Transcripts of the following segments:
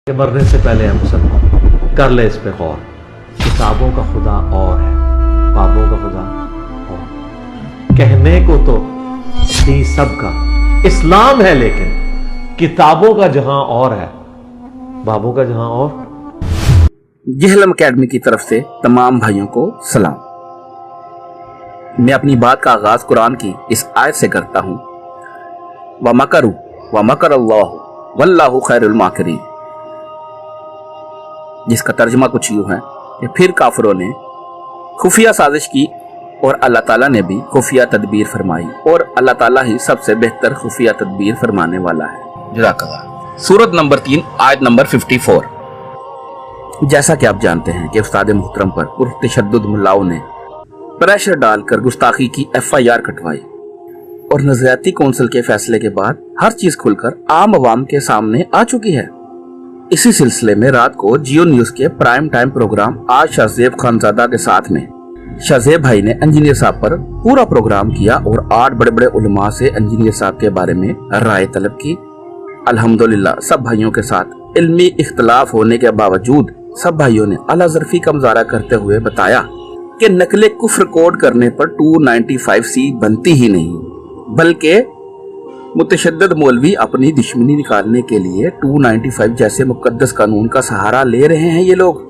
کہ مرنے سے پہلے ہے مسلمان، کر لے اس پہ غور۔ کتابوں کا خدا اور ہے، بابوں کا خدا اور۔ کہنے کو تو تھی سب کا اسلام ہے، لیکن کتابوں کا جہاں اور ہے، بابوں کا جہاں اور۔ جہلم اکیڈمی کی طرف سے تمام بھائیوں کو سلام۔ میں اپنی بات کا آغاز قرآن کی اس آیت سے کرتا ہوں، وَمَكَرُوا وَمَكَرَ اللَّهُ وَاللَّهُ خَيْرُ الْمَاكِرِينَ، جس کا ترجمہ کچھ یوں ہے کہ پھر کافروں نے خفیہ سازش کی اور اللہ تعالیٰ نے بھی خفیہ تدبیر فرمائی، اور اللہ تعالیٰ ہی سب سے بہتر خفیہ تدبیر فرمانے والا ہے۔ جزاک اللہ۔ سورت نمبر 3 آیت نمبر 54۔ جیسا کہ آپ جانتے ہیں کہ استاد محترم پر پرتشدد ملاؤں نے پریشر ڈال کر گستاخی کی FIR کٹوائی، اور نظریاتی کونسل کے فیصلے کے بعد ہر چیز کھل کر عام عوام کے سامنے آ چکی ہے۔ اسی سلسلے میں رات کو جیو نیوز کے پرائم ٹائم پروگرام آج شاہ زیب خانزادہ کے ساتھ میں شاہ زیب بھائی نے انجینئر صاحب پر پورا پروگرام کیا اور 8 بڑے بڑے علماء سے انجینئر صاحب کے بارے میں رائے طلب کی۔ الحمدللہ سب بھائیوں کے ساتھ علمی اختلاف ہونے کے باوجود سب بھائیوں نے اعلیٰ ظرفی کا مظاہرہ کرتے ہوئے بتایا کہ نقل کفر کوڈ کرنے پر 295C بنتی ہی نہیں، بلکہ متشدد مولوی اپنی دشمنی نکالنے کے لیے 295 جیسے مقدس قانون کا سہارا لے رہے ہیں۔ یہ لوگ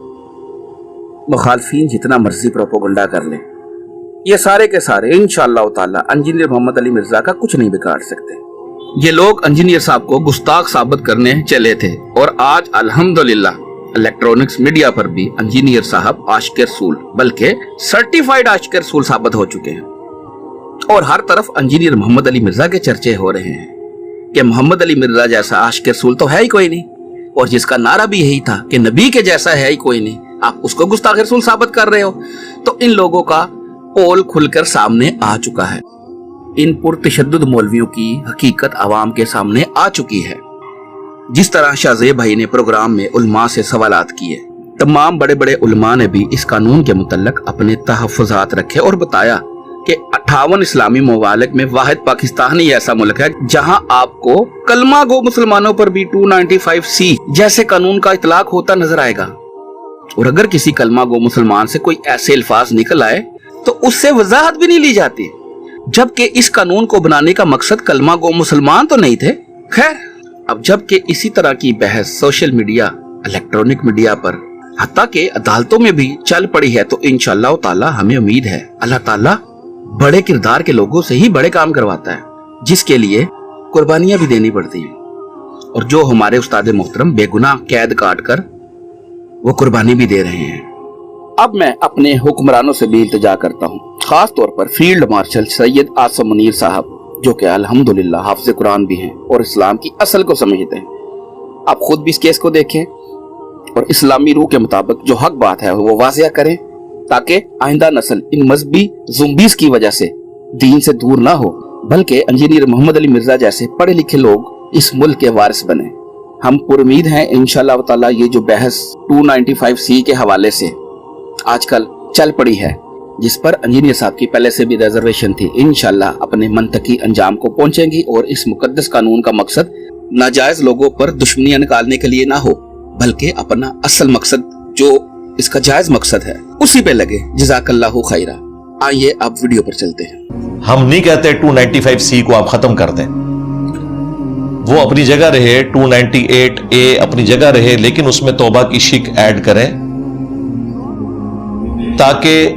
مخالفین جتنا مرضی پروپیگنڈا کر لیں، یہ سارے کے سارے انشاءاللہ تعالی انجینئر محمد علی مرزا کا کچھ نہیں بگاڑ سکتے۔ یہ لوگ انجینئر صاحب کو گستاخ ثابت کرنے چلے تھے، اور آج الحمدللہ الیکٹرونکس میڈیا پر بھی انجینئر صاحب عاشق رسول، بلکہ سرٹیفائیڈ عاشق رسول ثابت ہو چکے ہیں، اور ہر طرف انجینئر محمد علی مرزا کے چرچے ہو رہے ہیں کہ محمد علی مرزا جیسا عاشق رسول تو ہے ہی کوئی نہیں، اور جس کا نعرہ بھی یہی تھا کہ نبی کے جیسا ہے ہی کوئی نہیں، آپ اس کو گستاخ رسول ثابت کر رہے ہو۔ تو ان لوگوں کا پول کھل کر سامنے آ چکا ہے، ان پرتشدد مولویوں کی حقیقت عوام کے سامنے آ چکی ہے۔ جس طرح شاہ زیب بھائی نے پروگرام میں علماء سے سوالات کیے، تمام بڑے بڑے علماء نے بھی اس قانون کے متعلق اپنے تحفظات رکھے اور بتایا کہ 58 اسلامی ممالک میں واحد پاکستان ہی ایسا ملک ہے جہاں آپ کو کلمہ گو مسلمانوں پر بھی 295C جیسے قانون کا اطلاق ہوتا نظر آئے گا، اور اگر کسی کلمہ گو مسلمان سے کوئی ایسے الفاظ نکل آئے تو اس سے وضاحت بھی نہیں لی جاتی، جبکہ اس قانون کو بنانے کا مقصد کلمہ گو مسلمان تو نہیں تھے۔ خیر، اب جبکہ اسی طرح کی بحث سوشل میڈیا، الیکٹرونک میڈیا پر، حتیٰ کہ عدالتوں میں بھی چل پڑی ہے، تو انشاءاللہ تعالی ہمیں امید ہے اللہ تعالی بڑے کردار کے لوگوں سے ہی بڑے کام کرواتا ہے، جس کے لیے قربانیاں بھی دینی پڑتی ہیں، اور جو ہمارے استاد محترم بے گناہ قید کاٹ کر وہ قربانی بھی دے رہے ہیں۔ اب میں اپنے حکمرانوں سے بھی التجا کرتا ہوں، خاص طور پر فیلڈ مارشل سید آصم منیر صاحب، جو کہ الحمدللہ حافظ قرآن بھی ہیں اور اسلام کی اصل کو سمجھتے ہیں۔ آپ خود بھی اس کیس کو دیکھیں اور اسلامی روح کے مطابق جو حق بات ہے وہ واضح کریں، تاکہ آئندہ نسل ان مذہبی زومبیز کی وجہ سے دین سے دور نہ ہو، بلکہ انجینئر محمد علی مرزا جیسے پڑھے لکھے لوگ اس ملک کے وارث بنیں۔ ہم پر امید ہیں انشاءاللہ تعالی یہ جو بحث 295C کے حوالے سے آج کل چل پڑی ہے، جس پر انجینئر صاحب کی پہلے سے بھی ریزرویشن تھی، انشاءاللہ اپنے منطقی انجام کو پہنچیں گی، اور اس مقدس قانون کا مقصد ناجائز لوگوں پر دشمنیاں نکالنے کے لیے نہ ہو، بلکہ اپنا اصل مقصد جو اس کا جائز مقصد ہے اسی پہ لگے۔ جزاک اللہ خیرہ۔ آئیے اب ویڈیو پر چلتے ہیں۔ ہم نہیں کہتے 295C کو آپ ختم کر دیں، وہ اپنی جگہ رہے، 298A اپنی جگہ رہے، لیکن اس میں توبہ کی شک ایڈ کریں، تاکہ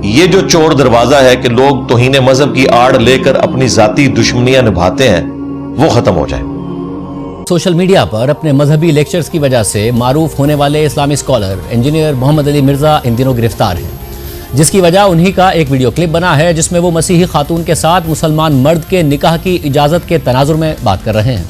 یہ جو چور دروازہ ہے کہ لوگ توہین مذہب کی آڑ لے کر اپنی ذاتی دشمنیاں نبھاتے ہیں، وہ ختم ہو جائے۔ سوشل میڈیا پر اپنے مذہبی لیکچرز کی وجہ سے معروف ہونے والے اسلامی اسکالر انجینئر محمد علی مرزا ان دنوں گرفتار ہیں، جس کی وجہ انہی کا ایک ویڈیو کلپ بنا ہے جس میں وہ مسیحی خاتون کے ساتھ مسلمان مرد کے نکاح کی اجازت کے تناظر میں بات کر رہے ہیں۔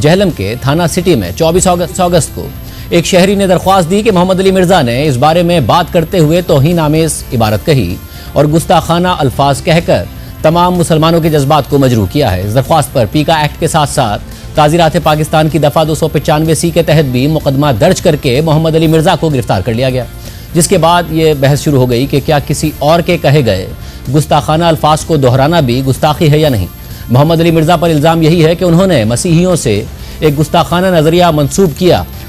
جہلم کے تھانہ سٹی میں 24 اگست کو ایک شہری نے درخواست دی کہ محمد علی مرزا نے اس بارے میں بات کرتے ہوئے توہین آمیز عبارت کہی اور گستاخانہ الفاظ کہہ کر تمام مسلمانوں کے جذبات کو مجروح کیا ہے۔ اس درخواست پر پیکا ایکٹ کے ساتھ ساتھ تعزیرات پاکستان کی دفعہ 295C کے تحت بھی مقدمہ درج کر کے محمد علی مرزا کو گرفتار کر لیا گیا، جس کے بعد یہ بحث شروع ہو گئی کہ کیا کسی اور کے کہے گئے گستاخانہ الفاظ کو دہرانا بھی گستاخی ہے یا نہیں۔ محمد علی مرزا پر الزام یہی ہے کہ انہوں نے مسیحیوں سے ایک گستاخانہ نظریہ منسوب کیا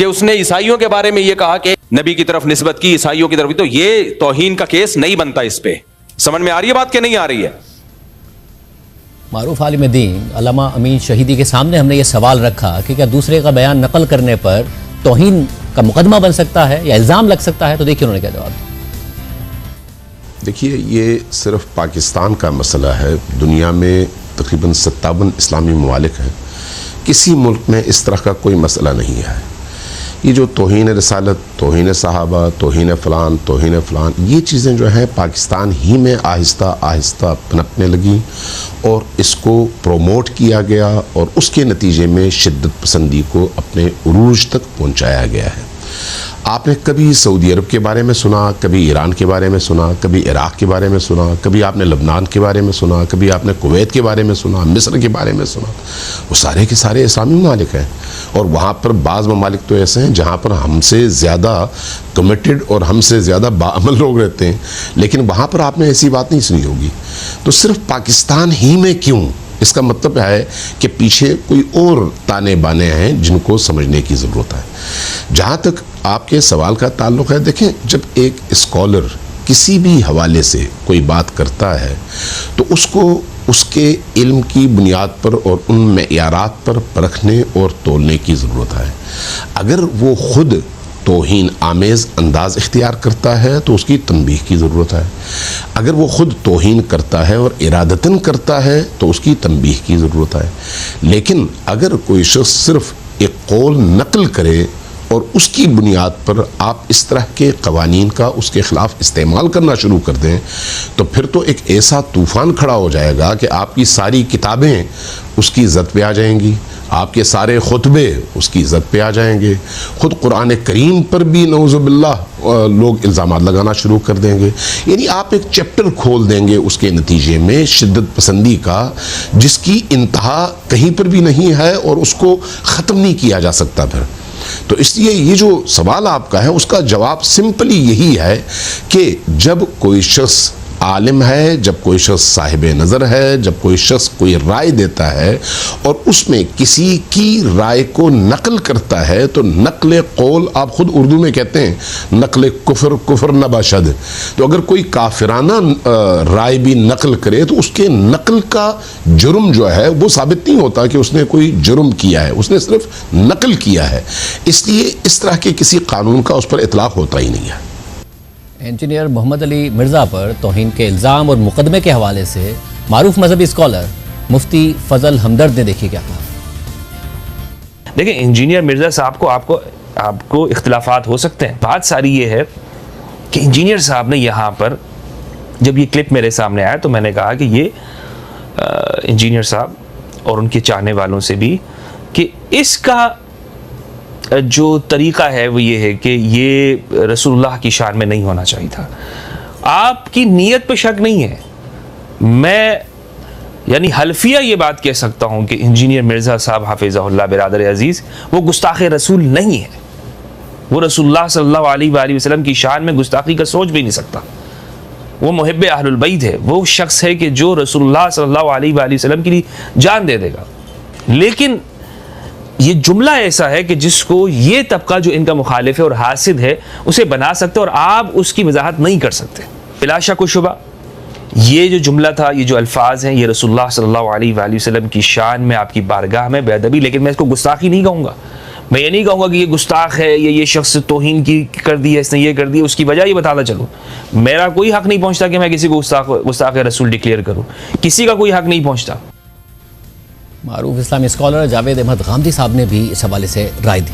کہ اس نے عیسائیوں کے بارے میں یہ کہا کہ نبی کی طرف نسبت کی، عیسائیوں کی طرف، تو یہ توہین کا کیس نہیں بنتا اس پہ. سمجھ میں آ رہی ہے بات کہ نہیں آ رہی ہے؟ معروف عالم دین علامہ امین شہیدی کے سامنے ہم نے یہ سوال رکھا کہ کیا دوسرے کا بیان نقل کرنے پر توہین کا مقدمہ بن سکتا ہے یا الزام لگ سکتا ہے، تو دیکھیے انہوں نے کیا جواب دیا. دیکھیے، یہ صرف پاکستان کا مسئلہ ہے. دنیا میں تقریباً 57 اسلامی ممالک ہیں. کسی ملک میں اس طرح کا کوئی مسئلہ نہیں ہے. یہ جو توہین رسالت، توہین صحابہ، توہین فلان، یہ چیزیں جو ہیں پاکستان ہی میں آہستہ آہستہ پنپنے لگیں اور اس کو پروموٹ کیا گیا اور اس کے نتیجے میں شدت پسندی کو اپنے عروج تک پہنچایا گیا ہے. آپ نے کبھی سعودی عرب کے بارے میں سنا، کبھی ایران کے بارے میں سنا، کبھی عراق کے بارے میں سنا، کبھی آپ نے لبنان کے بارے میں سنا، کبھی آپ نے کویت کے بارے میں سنا، مصر کے بارے میں سنا. وہ سارے کے سارے اسلامی ممالک ہیں، اور وہاں پر بعض ممالک تو ایسے ہیں جہاں پر ہم سے زیادہ کمیٹڈ اور ہم سے زیادہ باعمل لوگ رہتے ہیں، لیکن وہاں پر آپ نے ایسی بات نہیں سنی ہوگی. تو صرف پاکستان ہی میں کیوں؟ اس کا مطلب ہے کہ پیچھے کوئی اور تانے بانے ہیں جن کو سمجھنے کی ضرورت ہے. جہاں تک آپ کے سوال کا تعلق ہے، دیکھیں، جب ایک اسکالر کسی بھی حوالے سے کوئی بات کرتا ہے تو اس کو اس کے علم کی بنیاد پر اور ان معیارات پر پرکھنے اور تولنے کی ضرورت ہے. اگر وہ خود توہین آمیز انداز اختیار کرتا ہے تو اس کی تنبیہ کی ضرورت ہے. اگر وہ خود توہین کرتا ہے اور ارادتاً کرتا ہے تو اس کی تنبیہ کی ضرورت ہے. لیکن اگر کوئی شخص صرف ایک قول نقل کرے اور اس کی بنیاد پر آپ اس طرح کے قوانین کا اس کے خلاف استعمال کرنا شروع کر دیں تو پھر تو ایک ایسا طوفان کھڑا ہو جائے گا کہ آپ کی ساری کتابیں اس کی زد پہ آ جائیں گی، آپ کے سارے خطبے اس کی زد پہ آ جائیں گے، خود قرآن کریم پر بھی نعوذ باللہ لوگ الزامات لگانا شروع کر دیں گے. یعنی آپ ایک چیپٹر کھول دیں گے اس کے نتیجے میں شدت پسندی کا، جس کی انتہا کہیں پر بھی نہیں ہے اور اس کو ختم نہیں کیا جا سکتا. پھر تو اس لیے یہ جو سوال آپ کا ہے اس کا جواب سمپلی یہی ہے کہ جب کوئی شخص عالم ہے، جب کوئی شخص صاحب نظر ہے، جب کوئی شخص کوئی رائے دیتا ہے اور اس میں کسی کی رائے کو نقل کرتا ہے تو نقل قول آپ خود اردو میں کہتے ہیں نقل کفر نباشد. تو اگر کوئی کافرانہ رائے بھی نقل کرے تو اس کے نقل کا جرم جو ہے وہ ثابت نہیں ہوتا کہ اس نے کوئی جرم کیا ہے، اس نے صرف نقل کیا ہے. اس لیے اس طرح کے کسی قانون کا اس پر اطلاق ہوتا ہی نہیں ہے. انجینئر محمد علی مرزا پر توہین کے الزام اور مقدمے کے حوالے سے معروف مذہبی اسکالر مفتی فضل ہمدرد نے دیکھیے کیا کہا. دیکھیں، انجینئر مرزا صاحب آپ کو اختلافات ہو سکتے ہیں. بات ساری یہ ہے کہ انجینئر صاحب نے یہاں پر جب یہ کلپ میرے سامنے آیا تو میں نے کہا کہ یہ انجینئر صاحب اور ان کے چاہنے والوں سے بھی کہ اس کا جو طریقہ ہے وہ یہ ہے کہ یہ رسول اللہ کی شان میں نہیں ہونا چاہیے تھا. آپ کی نیت پہ شک نہیں ہے. میں یعنی حلفیہ یہ بات کہہ سکتا ہوں کہ انجینئر مرزا صاحب حافظہ اللہ برادر عزیز وہ گستاخ رسول نہیں ہے. وہ رسول اللہ صلی اللہ علیہ وآلہ وسلم کی شان میں گستاخی کا سوچ بھی نہیں سکتا. وہ محب اہل البیت ہے. وہ شخص ہے کہ جو رسول اللہ صلی اللہ علیہ وآلہ وسلم کے لیے جان دے دے گا. لیکن یہ جملہ ایسا ہے کہ جس کو یہ طبقہ جو ان کا مخالف ہے اور حاسد ہے اسے بنا سکتے اور آپ اس کی وضاحت نہیں کر سکتے. بلا شک و شبہ یہ جو جملہ تھا، یہ جو الفاظ ہیں، یہ رسول اللہ صلی اللہ علیہ وآلہ وسلم کی شان میں، آپ کی بارگاہ میں بے ادبی. لیکن میں اس کو گستاخی نہیں کہوں گا. میں یہ نہیں کہوں گا کہ یہ گستاخ ہے، یہ شخص توہین کی کر دی ہے، اس نے یہ کر دی. اس کی وجہ یہ بتاتا چلوں، میرا کوئی حق نہیں پہنچتا کہ میں کسی کو گستاخ رسول ڈکلیئر کروں. کسی کا کوئی حق نہیں پہنچتا. معروف اسلامی اسکالر جاوید احمد غامدی صاحب نے بھی اس حوالے سے رائے دی.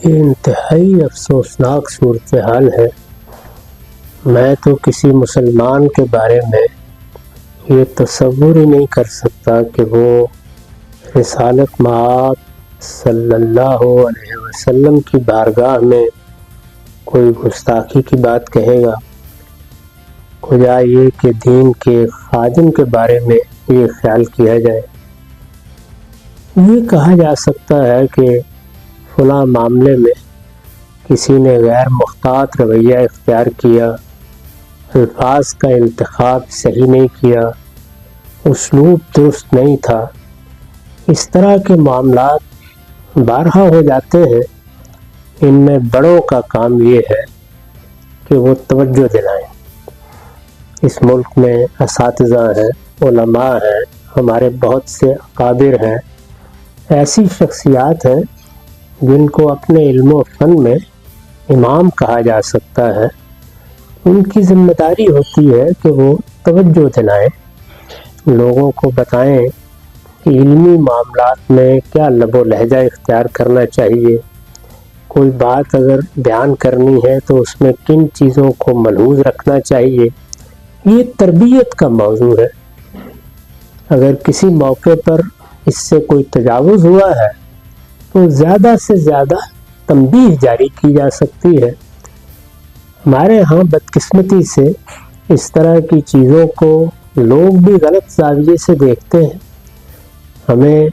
یہ انتہائی افسوسناک صورتحال ہے. میں تو کسی مسلمان کے بارے میں یہ تصور ہی نہیں کر سکتا کہ وہ رسالت مآب صلی اللہ علیہ وسلم کی بارگاہ میں کوئی گستاخی کی بات کہے گا. خدا یہ کہ دین کے خادم کے بارے میں یہ خیال کیا جائے. یہ کہا جا سکتا ہے کہ فلاں معاملے میں کسی نے غیر محتاط رویہ اختیار کیا، الفاظ کا انتخاب صحیح نہیں کیا، اسلوب درست نہیں تھا. اس طرح کے معاملات بارہا ہو جاتے ہیں، ان میں بڑوں کا کام یہ ہے کہ وہ توجہ دلائیں۔ اس ملک میں اساتذہ ہیں، علماء ہیں، ہمارے بہت سے اکابر ہیں، ایسی شخصیات ہیں جن کو اپنے علم و فن میں امام کہا جا سکتا ہے۔ ان کی ذمہ داری ہوتی ہے کہ وہ توجہ دلائیں، لوگوں کو بتائیں کہ علمی معاملات میں کیا لب و لہجہ اختیار کرنا چاہیے، کوئی بات اگر بیان کرنی ہے تو اس میں کن چیزوں کو ملحوظ رکھنا چاہیے۔ یہ تربیت کا موضوع ہے۔ اگر کسی موقع پر اس سے کوئی تجاوز ہوا ہے تو زیادہ سے زیادہ تنبیہ جاری کی جا سکتی ہے۔ ہمارے ہاں بدقسمتی سے اس طرح کی چیزوں کو لوگ بھی غلط زاویے سے دیکھتے ہیں۔ ہمیں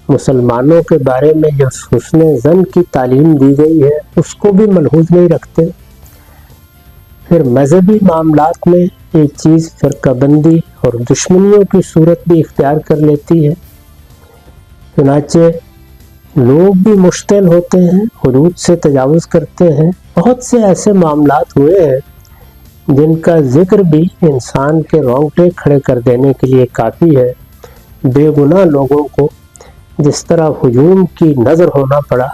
مسلمانوں کے بارے میں جو حسن ظن کی تعلیم دی گئی ہے اس کو بھی ملحوظ نہیں رکھتے۔ پھر مذہبی معاملات میں ایک چیز فرقہ بندی اور دشمنیوں کی صورت بھی اختیار کر لیتی ہے۔ چنانچہ لوگ بھی مشتعل ہوتے ہیں، حدود سے تجاوز کرتے ہیں۔ بہت سے ایسے معاملات ہوئے ہیں جن کا ذکر بھی انسان کے رونگٹے کھڑے کر دینے کے لیے کافی ہے۔ بے گناہ لوگوں کو جس طرح ہجوم کی نظر ہونا پڑا،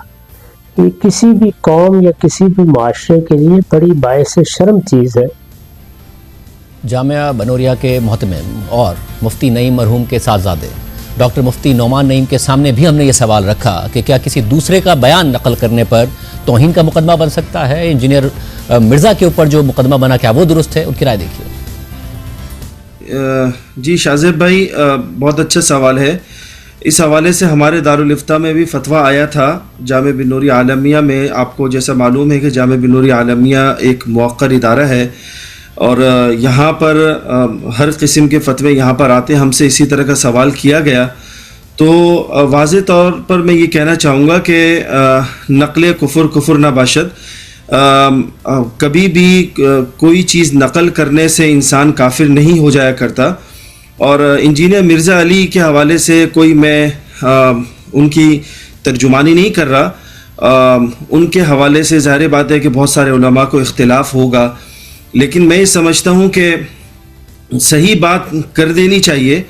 یہ کسی بھی قوم یا کسی بھی معاشرے کے لیے بڑی باعث شرم چیز ہے۔ جامعہ بنوریہ کے محتمم اور مفتی نعیم مرحوم کے صاحبزادے ڈاکٹر مفتی نعمان نعیم کے سامنے بھی ہم نے یہ سوال رکھا کہ کیا کسی دوسرے کا بیان نقل کرنے پر توہین کا مقدمہ بن سکتا ہے؟ انجینئر مرزا کے اوپر جو مقدمہ بنا کیا وہ درست ہے؟ ان کی رائے دیکھیے۔ جی شاہزیب بھائی، بہت اچھا سوال ہے۔ اس حوالے سے ہمارے دارالفتہ میں بھی فتویٰ آیا تھا جامعہ بنوریہ عالمیہ میں۔ آپ کو جیسا معلوم ہے کہ جامعہ بنوریہ عالمیہ ایک موقر ادارہ ہے اور یہاں پر ہر قسم کے فتوے یہاں پر آتے ہیں۔ ہم سے اسی طرح کا سوال کیا گیا تو واضح طور پر میں یہ کہنا چاہوں گا کہ نقل کفر نہ باشد۔ کبھی بھی کوئی چیز نقل کرنے سے انسان کافر نہیں ہو جایا کرتا۔ اور انجینئر مرزا علی کے حوالے سے کوئی میں ان کی ترجمانی نہیں کر رہا۔ ان کے حوالے سے ظاہر بات ہے کہ بہت سارے علماء کو اختلاف ہوگا، لیکن میں یہ سمجھتا ہوں کہ صحیح بات کر دینی چاہیے۔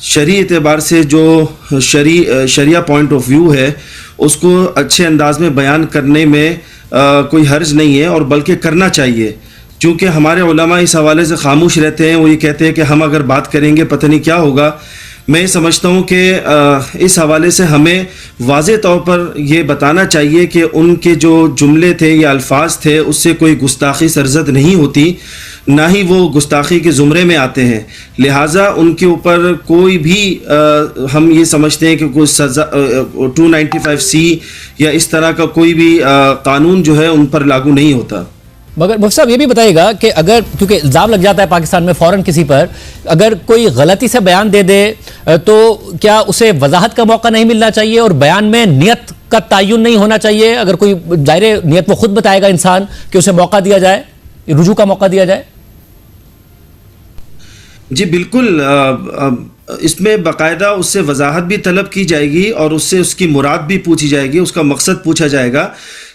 شرعی اعتبار سے جو شریعہ پوائنٹ آف ویو ہے اس کو اچھے انداز میں بیان کرنے میں کوئی حرج نہیں ہے، اور بلکہ کرنا چاہیے، چونکہ ہمارے علماء اس حوالے سے خاموش رہتے ہیں۔ وہ یہ کہتے ہیں کہ ہم اگر بات کریں گے پتہ نہیں کیا ہوگا۔ میں سمجھتا ہوں کہ اس حوالے سے ہمیں واضح طور پر یہ بتانا چاہیے کہ ان کے جو جملے تھے یا الفاظ تھے اس سے کوئی گستاخی سرزد نہیں ہوتی، نہ ہی وہ گستاخی کے زمرے میں آتے ہیں، لہٰذا ان کے اوپر کوئی بھی ہم یہ سمجھتے ہیں کہ کوئی سزا 295C یا اس طرح کا کوئی بھی قانون جو ہے ان پر لاگو نہیں ہوتا۔ مگر مفتی صاحب یہ بھی بتائیے گا کہ اگر کیونکہ الزام لگ جاتا ہے پاکستان میں فوراً کسی پر، اگر کوئی غلطی سے بیان دے دے تو کیا اسے وضاحت کا موقع نہیں ملنا چاہیے اور بیان میں نیت کا تعین نہیں ہونا چاہیے؟ اگر کوئی ظاہر نیت وہ خود بتائے گا انسان کہ اسے موقع دیا جائے، رجوع کا موقع دیا جائے؟ جی بالکل، اس میں باقاعدہ اس سے وضاحت بھی طلب کی جائے گی اور اس سے اس کی مراد بھی پوچھی جائے گی، اس کا مقصد پوچھا جائے گا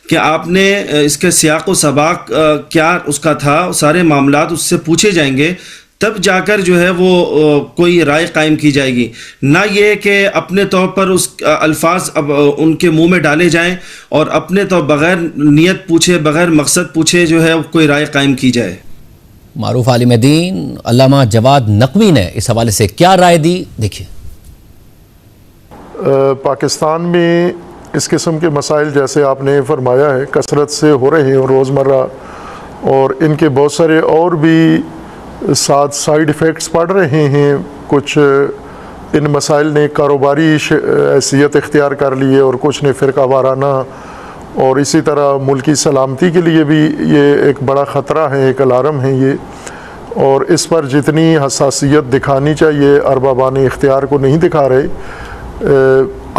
کہ آپ نے اس کے سیاق و سباق کیا اس کا تھا، سارے معاملات اس سے پوچھے جائیں گے، تب جا کر جو ہے وہ کوئی رائے قائم کی جائے گی، نہ یہ کہ اپنے طور پر اس الفاظ اب ان کے منہ میں ڈالے جائیں اور اپنے طور بغیر نیت پوچھے بغیر مقصد پوچھے جو ہے کوئی رائے قائم کی جائے۔ معروف عالم دین علامہ جواد نقوی نے اس حوالے سے کیا رائے دی، دیکھیے۔ پاکستان میں اس قسم کے مسائل جیسے آپ نے فرمایا ہے کثرت سے ہو رہے ہیں روزمرہ، اور ان کے بہت سارے اور بھی ساتھ سائیڈ ایفیکٹس پڑ رہے ہیں۔ کچھ ان مسائل نے کاروباری حیثیت اختیار کر لی ہے اور کچھ نے فرقہ وارانہ، اور اسی طرح ملکی سلامتی کے لیے بھی یہ ایک بڑا خطرہ ہے، ایک الارم ہے یہ، اور اس پر جتنی حساسیت دکھانی چاہیے اربابان اختیار کو نہیں دکھا رہے۔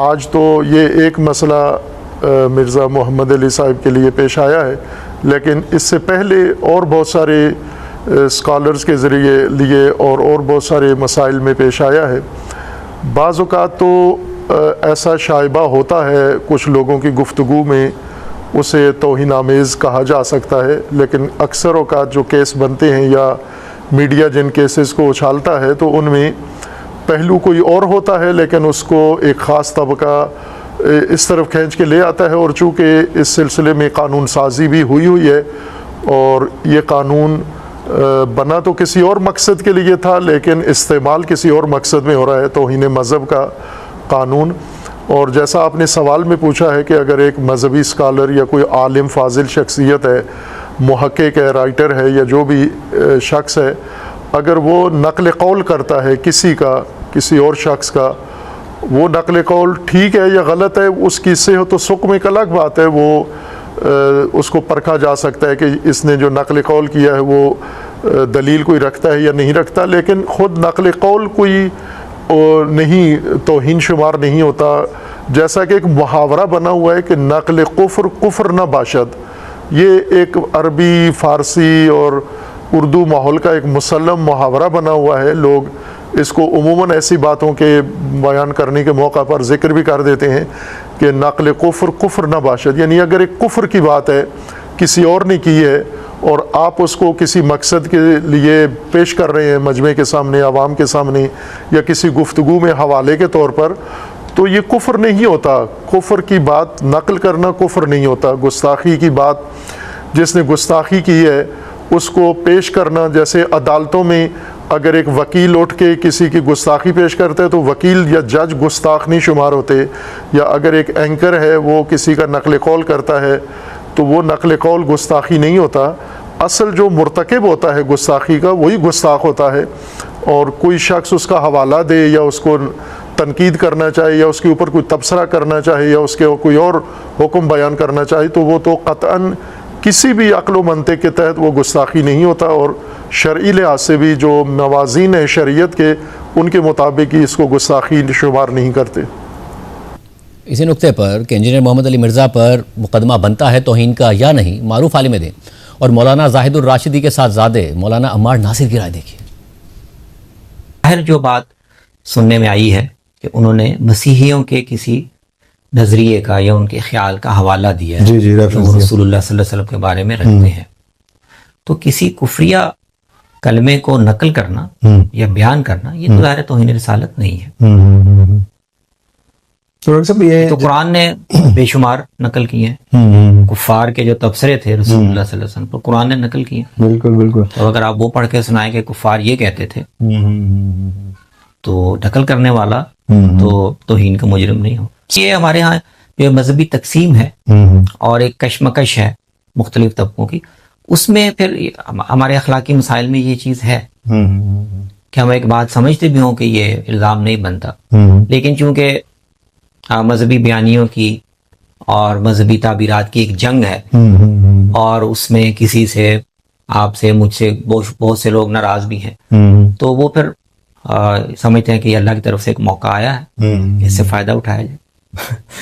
آج تو یہ ایک مسئلہ مرزا محمد علی صاحب کے لیے پیش آیا ہے، لیکن اس سے پہلے اور بہت سارے اسکالرز کے ذریعے لیے اور بہت سارے مسائل میں پیش آیا ہے۔ بعض اوقات تو ایسا شائبہ ہوتا ہے کچھ لوگوں کی گفتگو میں اسے توہین آمیز کہا جا سکتا ہے، لیکن اکثر اوقات جو کیس بنتے ہیں یا میڈیا جن کیسز کو اچھالتا ہے تو ان میں پہلو کوئی اور ہوتا ہے، لیکن اس کو ایک خاص طبقہ اس طرف کھینچ کے لے آتا ہے. اور چونکہ اس سلسلے میں قانون سازی بھی ہوئی ہے اور یہ قانون بنا تو کسی اور مقصد کے لیے تھا لیکن استعمال کسی اور مقصد میں ہو رہا ہے، توہین مذہب کا قانون. اور جیسا آپ نے سوال میں پوچھا ہے کہ اگر ایک مذہبی اسکالر یا کوئی عالم فاضل شخصیت ہے، محقق ہے، رائٹر ہے یا جو بھی شخص ہے، اگر وہ نقل قول کرتا ہے کسی اور شخص کا، وہ نقل قول ٹھیک ہے یا غلط ہے، اس کی صحت و سقم ایک الگ بات ہے، وہ اس کو پرکھا جا سکتا ہے کہ اس نے جو نقل قول کیا ہے وہ دلیل کوئی رکھتا ہے یا نہیں رکھتا. لیکن خود نقل قول کوئی نہیں توہین شمار نہیں ہوتا. جیسا کہ ایک محاورہ بنا ہوا ہے کہ نقل کفر نہ باشد، یہ ایک عربی، فارسی اور اردو ماحول کا ایک مسلم محاورہ بنا ہوا ہے. لوگ اس کو عموماً ایسی باتوں کے بیان کرنے کے موقع پر ذکر بھی کر دیتے ہیں کہ نقل کفر نہ باشد، یعنی اگر ایک کفر کی بات ہے کسی اور نے کی ہے اور آپ اس کو کسی مقصد کے لیے پیش کر رہے ہیں مجمع کے سامنے، عوام کے سامنے یا کسی گفتگو میں حوالے کے طور پر، تو یہ کفر نہیں ہوتا. کفر کی بات نقل کرنا کفر نہیں ہوتا. گستاخی کی بات، جس نے گستاخی کی ہے اس کو پیش کرنا، جیسے عدالتوں میں اگر ایک وکیل اٹھ کے کسی کی گستاخی پیش کرتا ہے تو وکیل یا جج گستاخ نہیں شمار ہوتے. یا اگر ایک اینکر ہے وہ کسی کا نقل قول کرتا ہے تو وہ نقل قول گستاخی نہیں ہوتا. اصل جو مرتکب ہوتا ہے گستاخی کا وہی گستاخ ہوتا ہے. اور کوئی شخص اس کا حوالہ دے یا اس کو تنقید کرنا چاہے یا اس کے اوپر کوئی تبصرہ کرنا چاہے یا اس کے کوئی اور حکم بیان کرنا چاہے تو وہ تو قطعاً کسی بھی عقل و منطق کے تحت وہ گستاخی نہیں ہوتا. اور شرعی لحاظ سے بھی جو موازین ہیں شریعت کے، ان کے مطابق ہی اس کو گستاخی شمار نہیں کرتے. اسی نقطے پر کہ انجینئر محمد علی مرزا پر مقدمہ بنتا ہے توہین کا یا نہیں، معروف عالم دین اور مولانا زاہد الراشدی کے ساتھ زادے مولانا عمار ناصر کی رائے دیکھیے. ظاہر جو بات سننے میں آئی ہے کہ انہوں نے مسیحیوں کے کسی نظریے کا یا ان کے خیال کا حوالہ دیا ہے جو رسول اللہ صلی اللہ علیہ وسلم کے بارے میں رکھتے ہیں. تو کسی کفریہ کلمے کو نقل کرنا یا بیان کرنا یہ تو ظاہر توہین رسالت نہیں ہے. تو قرآن نے بے شمار نقل کیے ہیں، کفار کے جو تبصرے تھے رسول اللہ صلی اللہ علیہ وسلم پر قرآن نے نقل کیے. بالکل. تو اگر آپ وہ پڑھ کے سنائیں کہ کفار یہ کہتے تھے تو نقل کرنے والا تو توہین کا مجرم نہیں ہو. یہ ہمارے ہاں جو مذہبی تقسیم ہے اور ایک کشمکش ہے مختلف طبقوں کی، اس میں پھر ہمارے اخلاقی مسائل میں یہ چیز ہے کہ ہم ایک بات سمجھتے بھی ہوں کہ یہ الزام نہیں بنتا، لیکن چونکہ مذہبی بیانیوں کی اور مذہبی تعبیرات کی ایک جنگ ہے اور اس میں کسی سے، آپ سے، مجھ سے بہت سے لوگ ناراض بھی ہیں، تو وہ پھر سمجھتے ہیں کہ یہ اللہ کی طرف سے ایک موقع آیا ہے، اس سے فائدہ اٹھایا جائے.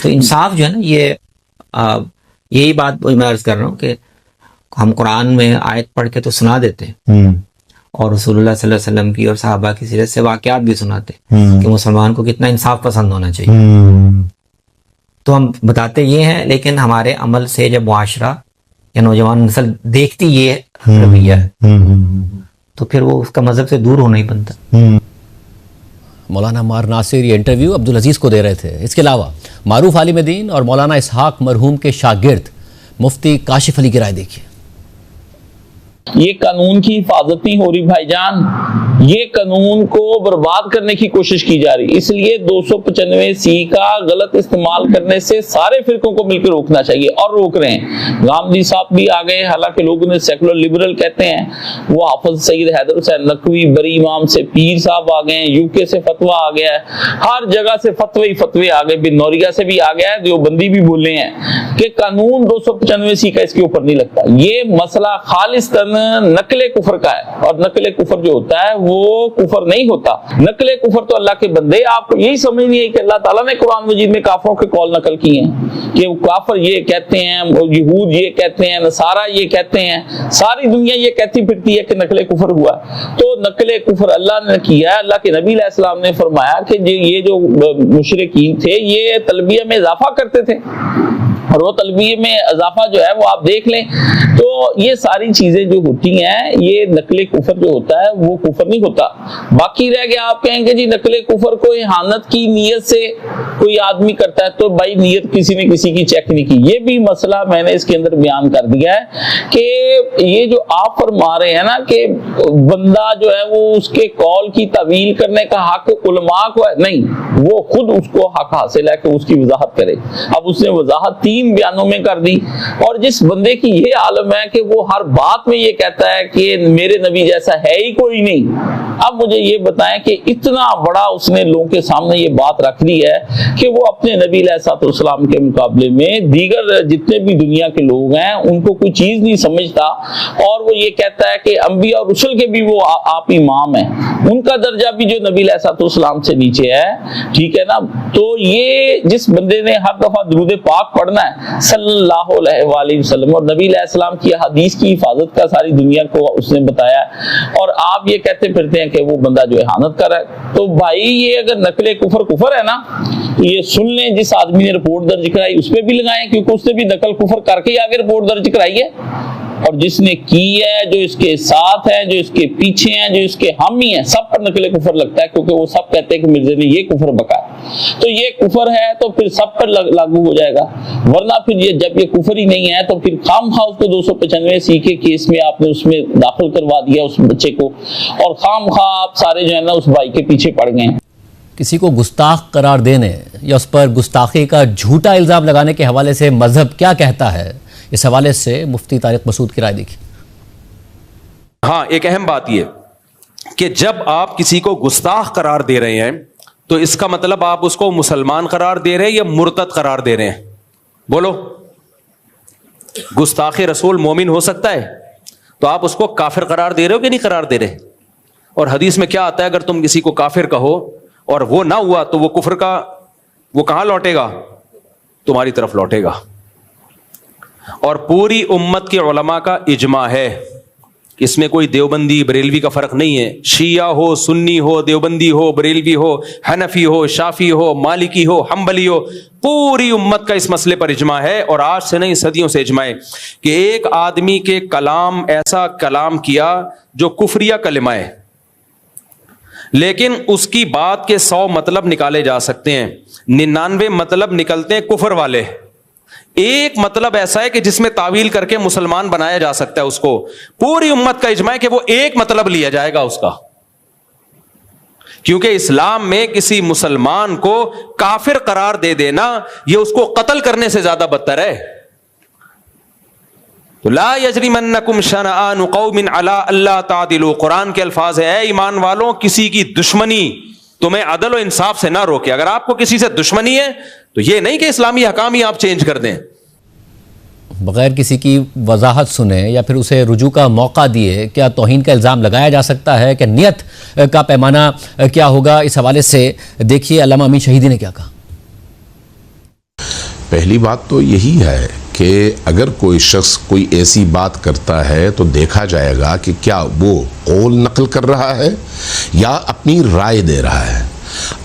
تو انصاف جو ہے نا، یہی بات میں عرض کر رہا ہوں کہ ہم قرآن میں آیت پڑھ کے تو سنا دیتے ہیں اور رسول اللہ صلی اللہ علیہ وسلم کی اور صحابہ کی سیرت سے واقعات بھی سناتے ہیں کہ مسلمان کو کتنا انصاف پسند ہونا چاہیے. تو ہم بتاتے یہ ہیں، لیکن ہمارے عمل سے جب معاشرہ یا نوجوان نسل دیکھتی یہ رویہ ہے تو پھر وہ اس کا مذہب سے دور ہونا ہی بنتا. مولانا عمار ناصر یہ انٹرویو عبدالعزیز کو دے رہے تھے. اس کے علاوہ معروف عالم دین اور مولانا اسحاق مرحوم کے شاگرد مفتی کاشف علی کی رائے دیکھیے. یہ قانون کی حفاظت نہیں ہو رہی بھائی جان، یہ قانون کو برباد کرنے کی کوشش کی جا رہی. اس لیے 295C کا غلط استعمال کرنے سے سارے فرقوں کو مل کے روکنا چاہیے اور روک رہے ہیں. غامدی صاحب بھی آ گئے، حالانکہ لوگ انہیں سیکولر لبرل کہتے ہیں. وہ حافظ سید حیدر حسین نقوی، بری امام سے پیر صاحب آ گئے ہیں، UK سے فتویٰ آ گیا ہے، ہر جگہ سے فتوے آ گئے، بن نوریہ سے بھی آ گیا ہے، دیوبندی بھی بولے ہیں کہ قانون 295C کا اس کے اوپر نہیں لگتا. یہ مسئلہ خالص نقل کفر کا ہے، اور نقل کفر جو ہوتا ہے وہ وہ کفر نہیں ہوتا. نقل کفر تو اللہ کے بندے, آپ کو یہی سمجھ نہیں ہے کہ اللہ تعالیٰ نے قرآن مجید میں کافروں کے قول نقل کیے ہیں کہ وہ کافر یہ کہتے ہیں, یہود یہ کہتے ہیں, نصارہ یہ کہتے ہیں, ساری دنیا یہ کہتی پھرتی ہے کہ نقل کفر ہوا. تو نقل کفر اللہ نے کیا ہے. اللہ کے نبی علیہ السلام نے فرمایا کہ یہ جو مشرکین تھے یہ تلبیہ میں اضافہ کرتے تھے, اور وہ تلبیہ میں اضافہ جو ہے وہ آپ دیکھ لیں. تو یہ ساری چیزیں جو ہوتی ہیں, یہ نقل کفر جو ہوتا ہے وہ کفر نہیں ہوتا. باقی رہ گیا آپ کہیں گے جی نقل کفر کو اہانت کی نیت سے کوئی آدمی کرتا ہے, تو بھائی نیت کسی نے کسی کی چیک نہیں کی. یہ بھی مسئلہ میں نے اس کے اندر بیان کر دیا ہے کہ یہ جو آپ فرما رہے ہیں نا کہ بندہ جو ہے وہ اس کے قول کی تعویل کرنے کا حق علماء کو ہے, نہیں, وہ خود اس کو حق حاصل ہے کہ اس کی وضاحت کرے. اب اس نے وضاحت 3 بیانوں میں کر دی, اور جس بندے کی یہ عالم ہے کہ وہ ہر بات میں یہ کہتا ہے کہ میرے نبی جیسا ہے ہی کوئی نہیں. اب مجھے یہ بتائیں کہ اتنا بڑا اس نے لوگوں کے سامنے یہ بات رکھ دی ہے کہ وہ اپنے نبی علیہ الصلوۃ والسلام کے مقابلے میں دیگر جتنے بھی دنیا کے لوگ ہیں ان کو کوئی چیز نہیں سمجھتا, اور وہ یہ کہتا ہے کہ انبیاء اور رسل کے بھی وہ آپ امام ہیں, ان کا درجہ بھی جو نبی علیہ الصلوۃ والسلام سے نیچے ہے. ٹھیک ہے نا. تو یہ جس بندے نے ہر دفعہ درود پاک پڑھنا ہے صلی اللہ علیہ وآلہ وسلم, اور نبی علیہ السلام کی حدیث کی حفاظت کا ساری دنیا کو اس نے بتایا, اور آپ یہ کہتے پھرتے ہیں کہ وہ بندہ جو احانت کر رہا ہے. تو بھائی یہ اگر نقل کفر ہے نا, یہ سن لیں, جس آدمی نے رپورٹ درج کرائی اس پہ بھی لگائیں, کیونکہ اس نے بھی نقل کفر کر کے آگے رپورٹ درج کرائی ہے, اور جس نے کی ہے, جو اس کے ساتھ ہیں, جو اس کے پیچھے ہیں, جو اس کے حامی ہیں, سب پر نقل کفر لگتا ہے, کیونکہ وہ سب کہتے ہیں کہ مرزا نے یہ کفر بکایا. تو یہ کفر ہے تو پھر سب پر لاگو ہو جائے گا, ورنہ پھر یہ جب یہ کفر ہی نہیں ہے تو پھر خام خواہ اس کو 295 کے کیس میں آپ نے اس میں داخل کروا دیا اس بچے کو, اور خام خواہ آپ سارے جو ہے نا اس بھائی کے پیچھے پڑ گئے ہیں. کسی کو گستاخ قرار دینے یا اس پر گستاخی کا جھوٹا الزام لگانے کے حوالے سے مذہب کیا کہتا ہے, اس حوالے سے مفتی طارق مسعود کی رائے دیکھیں. ہاں, ایک اہم بات یہ کہ جب آپ کسی کو گستاخ قرار دے رہے ہیں تو اس کا مطلب آپ اس کو مسلمان قرار دے رہے ہیں یا مرتد قرار دے رہے ہیں؟ بولو. گستاخ رسول مومن ہو سکتا ہے, تو آپ اس کو کافر قرار دے رہے ہو کہ نہیں قرار دے رہے؟ اور حدیث میں کیا آتا ہے, اگر تم کسی کو کافر کہو اور وہ نہ ہوا تو وہ کفر کا وہ کہاں لوٹے گا؟ تمہاری طرف لوٹے گا. اور پوری امت کے علماء کا اجماع ہے, اس میں کوئی دیوبندی بریلوی کا فرق نہیں ہے. شیعہ ہو, سنی ہو, دیوبندی ہو, بریلوی ہو, حنفی ہو, شافی ہو, مالکی ہو, حنبلی ہو, پوری امت کا اس مسئلے پر اجماع ہے. اور آج سے نہیں, صدیوں سے اجماع ہے کہ ایک آدمی کے کلام ایسا کلام کیا جو کفریہ کلمہ ہے, لیکن اس کی بات کے 100 مطلب نکالے جا سکتے ہیں, 99 مطلب نکلتے ہیں کفر والے. ایک مطلب ایسا ہے کہ جس میں تعویل کر کے مسلمان بنایا جا سکتا ہے اس کو. پوری امت کا اجماع ہے کہ وہ ایک مطلب لیا جائے گا اس کا, کیونکہ اسلام میں کسی مسلمان کو کافر قرار دے دینا یہ اس کو قتل کرنے سے زیادہ بدتر ہے. تو لا یجرمنکم شنآن قوم علی الا تعدلوا, قرآن کے الفاظ ہے, اے ایمان والوں کسی کی دشمنی تمہیں عدل و انصاف سے نہ روکے. اگر آپ کو کسی سے دشمنی ہے تو یہ نہیں کہ اسلامی حکام ہی آپ چینج کر دیں. بغیر کسی کی وضاحت سنے یا پھر اسے رجوع کا موقع دیے کیا توہین کا الزام لگایا جا سکتا ہے؟ کہ نیت کا پیمانہ کیا ہوگا؟ اس حوالے سے دیکھیے علامہ امین شہیدی نے کیا کہا. پہلی بات تو یہی ہے کہ اگر کوئی شخص کوئی ایسی بات کرتا ہے تو دیکھا جائے گا کہ کیا وہ قول نقل کر رہا ہے یا اپنی رائے دے رہا ہے.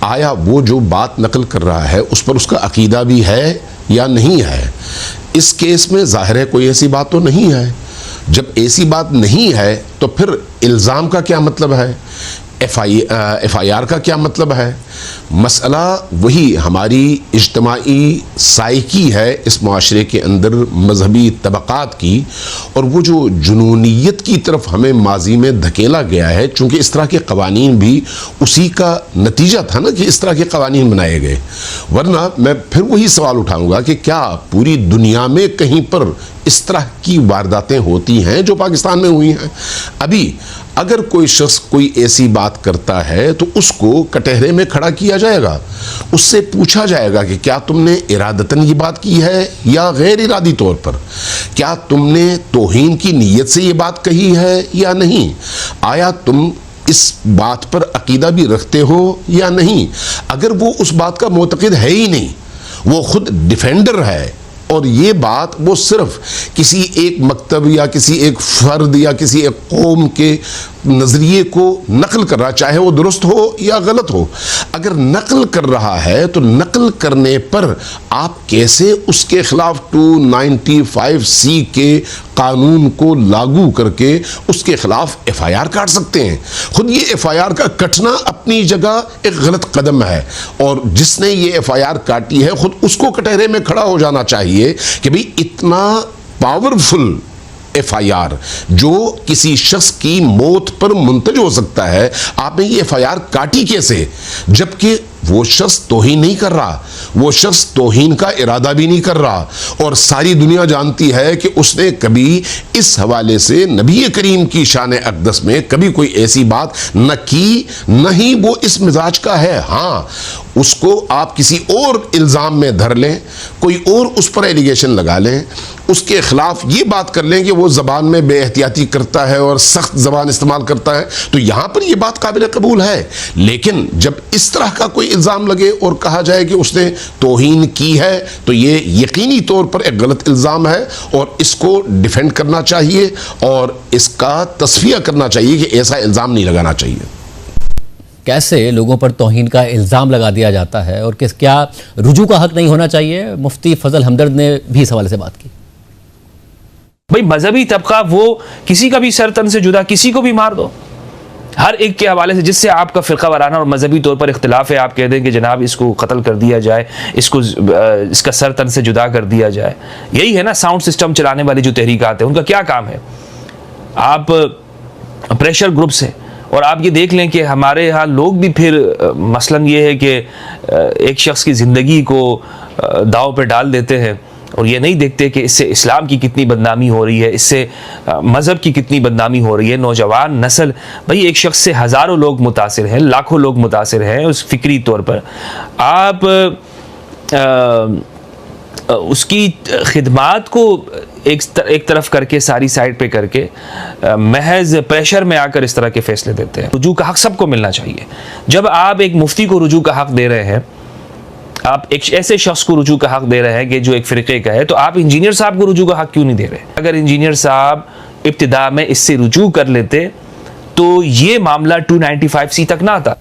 آیا وہ جو بات نقل کر رہا ہے اس پر اس کا عقیدہ بھی ہے یا نہیں ہے؟ اس کیس میں ظاہر ہے کوئی ایسی بات تو نہیں ہے. جب ایسی بات نہیں ہے تو پھر الزام کا کیا مطلب ہے, ایف آئی آر کا کیا مطلب ہے؟ مسئلہ وہی ہماری اجتماعی سائیکی ہے اس معاشرے کے اندر, مذہبی طبقات کی, اور وہ جو جنونیت کی طرف ہمیں ماضی میں دھکیلا گیا ہے, چونکہ اس طرح کے قوانین بھی اسی کا نتیجہ تھا نا کہ اس طرح کے قوانین بنائے گئے. ورنہ میں پھر وہی سوال اٹھاؤں گا کہ کیا پوری دنیا میں کہیں پر اس طرح کی وارداتیں ہوتی ہیں جو پاکستان میں ہوئی ہیں؟ ابھی اگر کوئی شخص کوئی ایسی بات کرتا ہے تو اس کو کٹہرے میں کھڑا کیا جائے گا, اس سے پوچھا جائے گا کہ کیا تم نے ارادتاً یہ بات کی ہے یا غیر ارادی طور پر, کیا تم نے توہین کی نیت سے یہ بات کہی ہے یا نہیں, آیا تم اس بات پر عقیدہ بھی رکھتے ہو یا نہیں. اگر وہ اس بات کا معتقد ہے ہی نہیں، وہ خود ڈیفینڈر ہے، اور یہ بات وہ صرف کسی ایک مکتب یا کسی ایک فرد یا کسی ایک قوم کے نظریے کو نقل کر رہا، چاہے وہ درست ہو یا غلط ہو، اگر نقل کر رہا ہے تو نقل کرنے پر آپ کیسے اس کے خلاف 295C کے قانون کو لاگو کر کے اس کے خلاف FIR کاٹ سکتے ہیں؟ خود یہ FIR کا کٹنا اپنی جگہ ایک غلط قدم ہے، اور جس نے یہ FIR کاٹی ہے خود اس کو کٹہرے میں کھڑا ہو جانا چاہیے کہ بھئی اتنا پاورفل FIR جو کسی شخص کی موت پر منتج ہو سکتا ہے، آپ نے یہ FIR کاٹی کیسے؟ جبکہ وہ شخص توہین نہیں کر رہا، وہ شخص توہین کا ارادہ بھی نہیں کر رہا، اور ساری دنیا جانتی ہے کہ اس نے کبھی اس حوالے سے نبی کریم کی شان اقدس میں کبھی کوئی ایسی بات نہ کی، نہ ہی وہ اس مزاج کا ہے. ہاں، اس کو آپ کسی اور الزام میں دھر لیں، کوئی اور اس پر ایلیگیشن لگا لیں، اس کے خلاف یہ بات کر لیں کہ وہ زبان میں بے احتیاطی کرتا ہے اور سخت زبان استعمال کرتا ہے، تو یہاں پر یہ بات قابل قبول ہے. لیکن جب اس طرح کا کوئی الزام لگے اور کہا جائے کہ اس نے توہین کی ہے، تو یہ یقینی طور پر ایک غلط الزام ہے، اور اس کو ڈیفینڈ کرنا چاہیے اور اس کا تصفیہ کرنا چاہیے کہ ایسا الزام نہیں لگانا چاہیے. کیسے لوگوں پر توہین کا الزام لگا دیا جاتا ہے، اور کیا رجوع کا حق نہیں ہونا چاہیے؟ مفتی فضل ہمدرد نے بھی اس حوالے سے بات کی. بھئی مذہبی طبقہ وہ کسی کا بھی سر تن سے جدا کسی کو بھی مار دو، ہر ایک کے حوالے سے جس سے آپ کا فرقہ وارانہ اور مذہبی طور پر اختلاف ہے، آپ کہہ دیں کہ جناب اس کو قتل کر دیا جائے، اس کا سر تن سے جدا کر دیا جائے. یہی ہے نا ساؤنڈ سسٹم چلانے والی جو تحریکات ہیں، ان کا کیا کام ہے؟ آپ پریشر گروپس ہیں، اور آپ یہ دیکھ لیں کہ ہمارے ہاں لوگ بھی پھر مثلاً یہ ہے کہ ایک شخص کی زندگی کو داؤ پہ ڈال دیتے ہیں، اور یہ نہیں دیکھتے کہ اس سے اسلام کی کتنی بدنامی ہو رہی ہے، اس سے مذہب کی کتنی بدنامی ہو رہی ہے. نوجوان نسل، بھئی ایک شخص سے ہزاروں لوگ متاثر ہیں، لاکھوں لوگ متاثر ہیں اس فکری طور پر. آپ اس کی خدمات کو ایک طرف کر کے ساری سائڈ پہ کر کے محض پریشر میں آ کر اس طرح کے فیصلے دیتے ہیں. رجوع کا حق سب کو ملنا چاہیے. جب آپ ایک مفتی کو رجوع کا حق دے رہے ہیں، آپ ایک ایسے شخص کو رجوع کا حق دے رہے ہیں کہ جو ایک فرقے کا ہے، تو آپ انجینئر صاحب کو رجوع کا حق کیوں نہیں دے رہے؟ اگر انجینئر صاحب ابتدا میں اس سے رجوع کر لیتے تو یہ معاملہ 295C تک نہ آتا.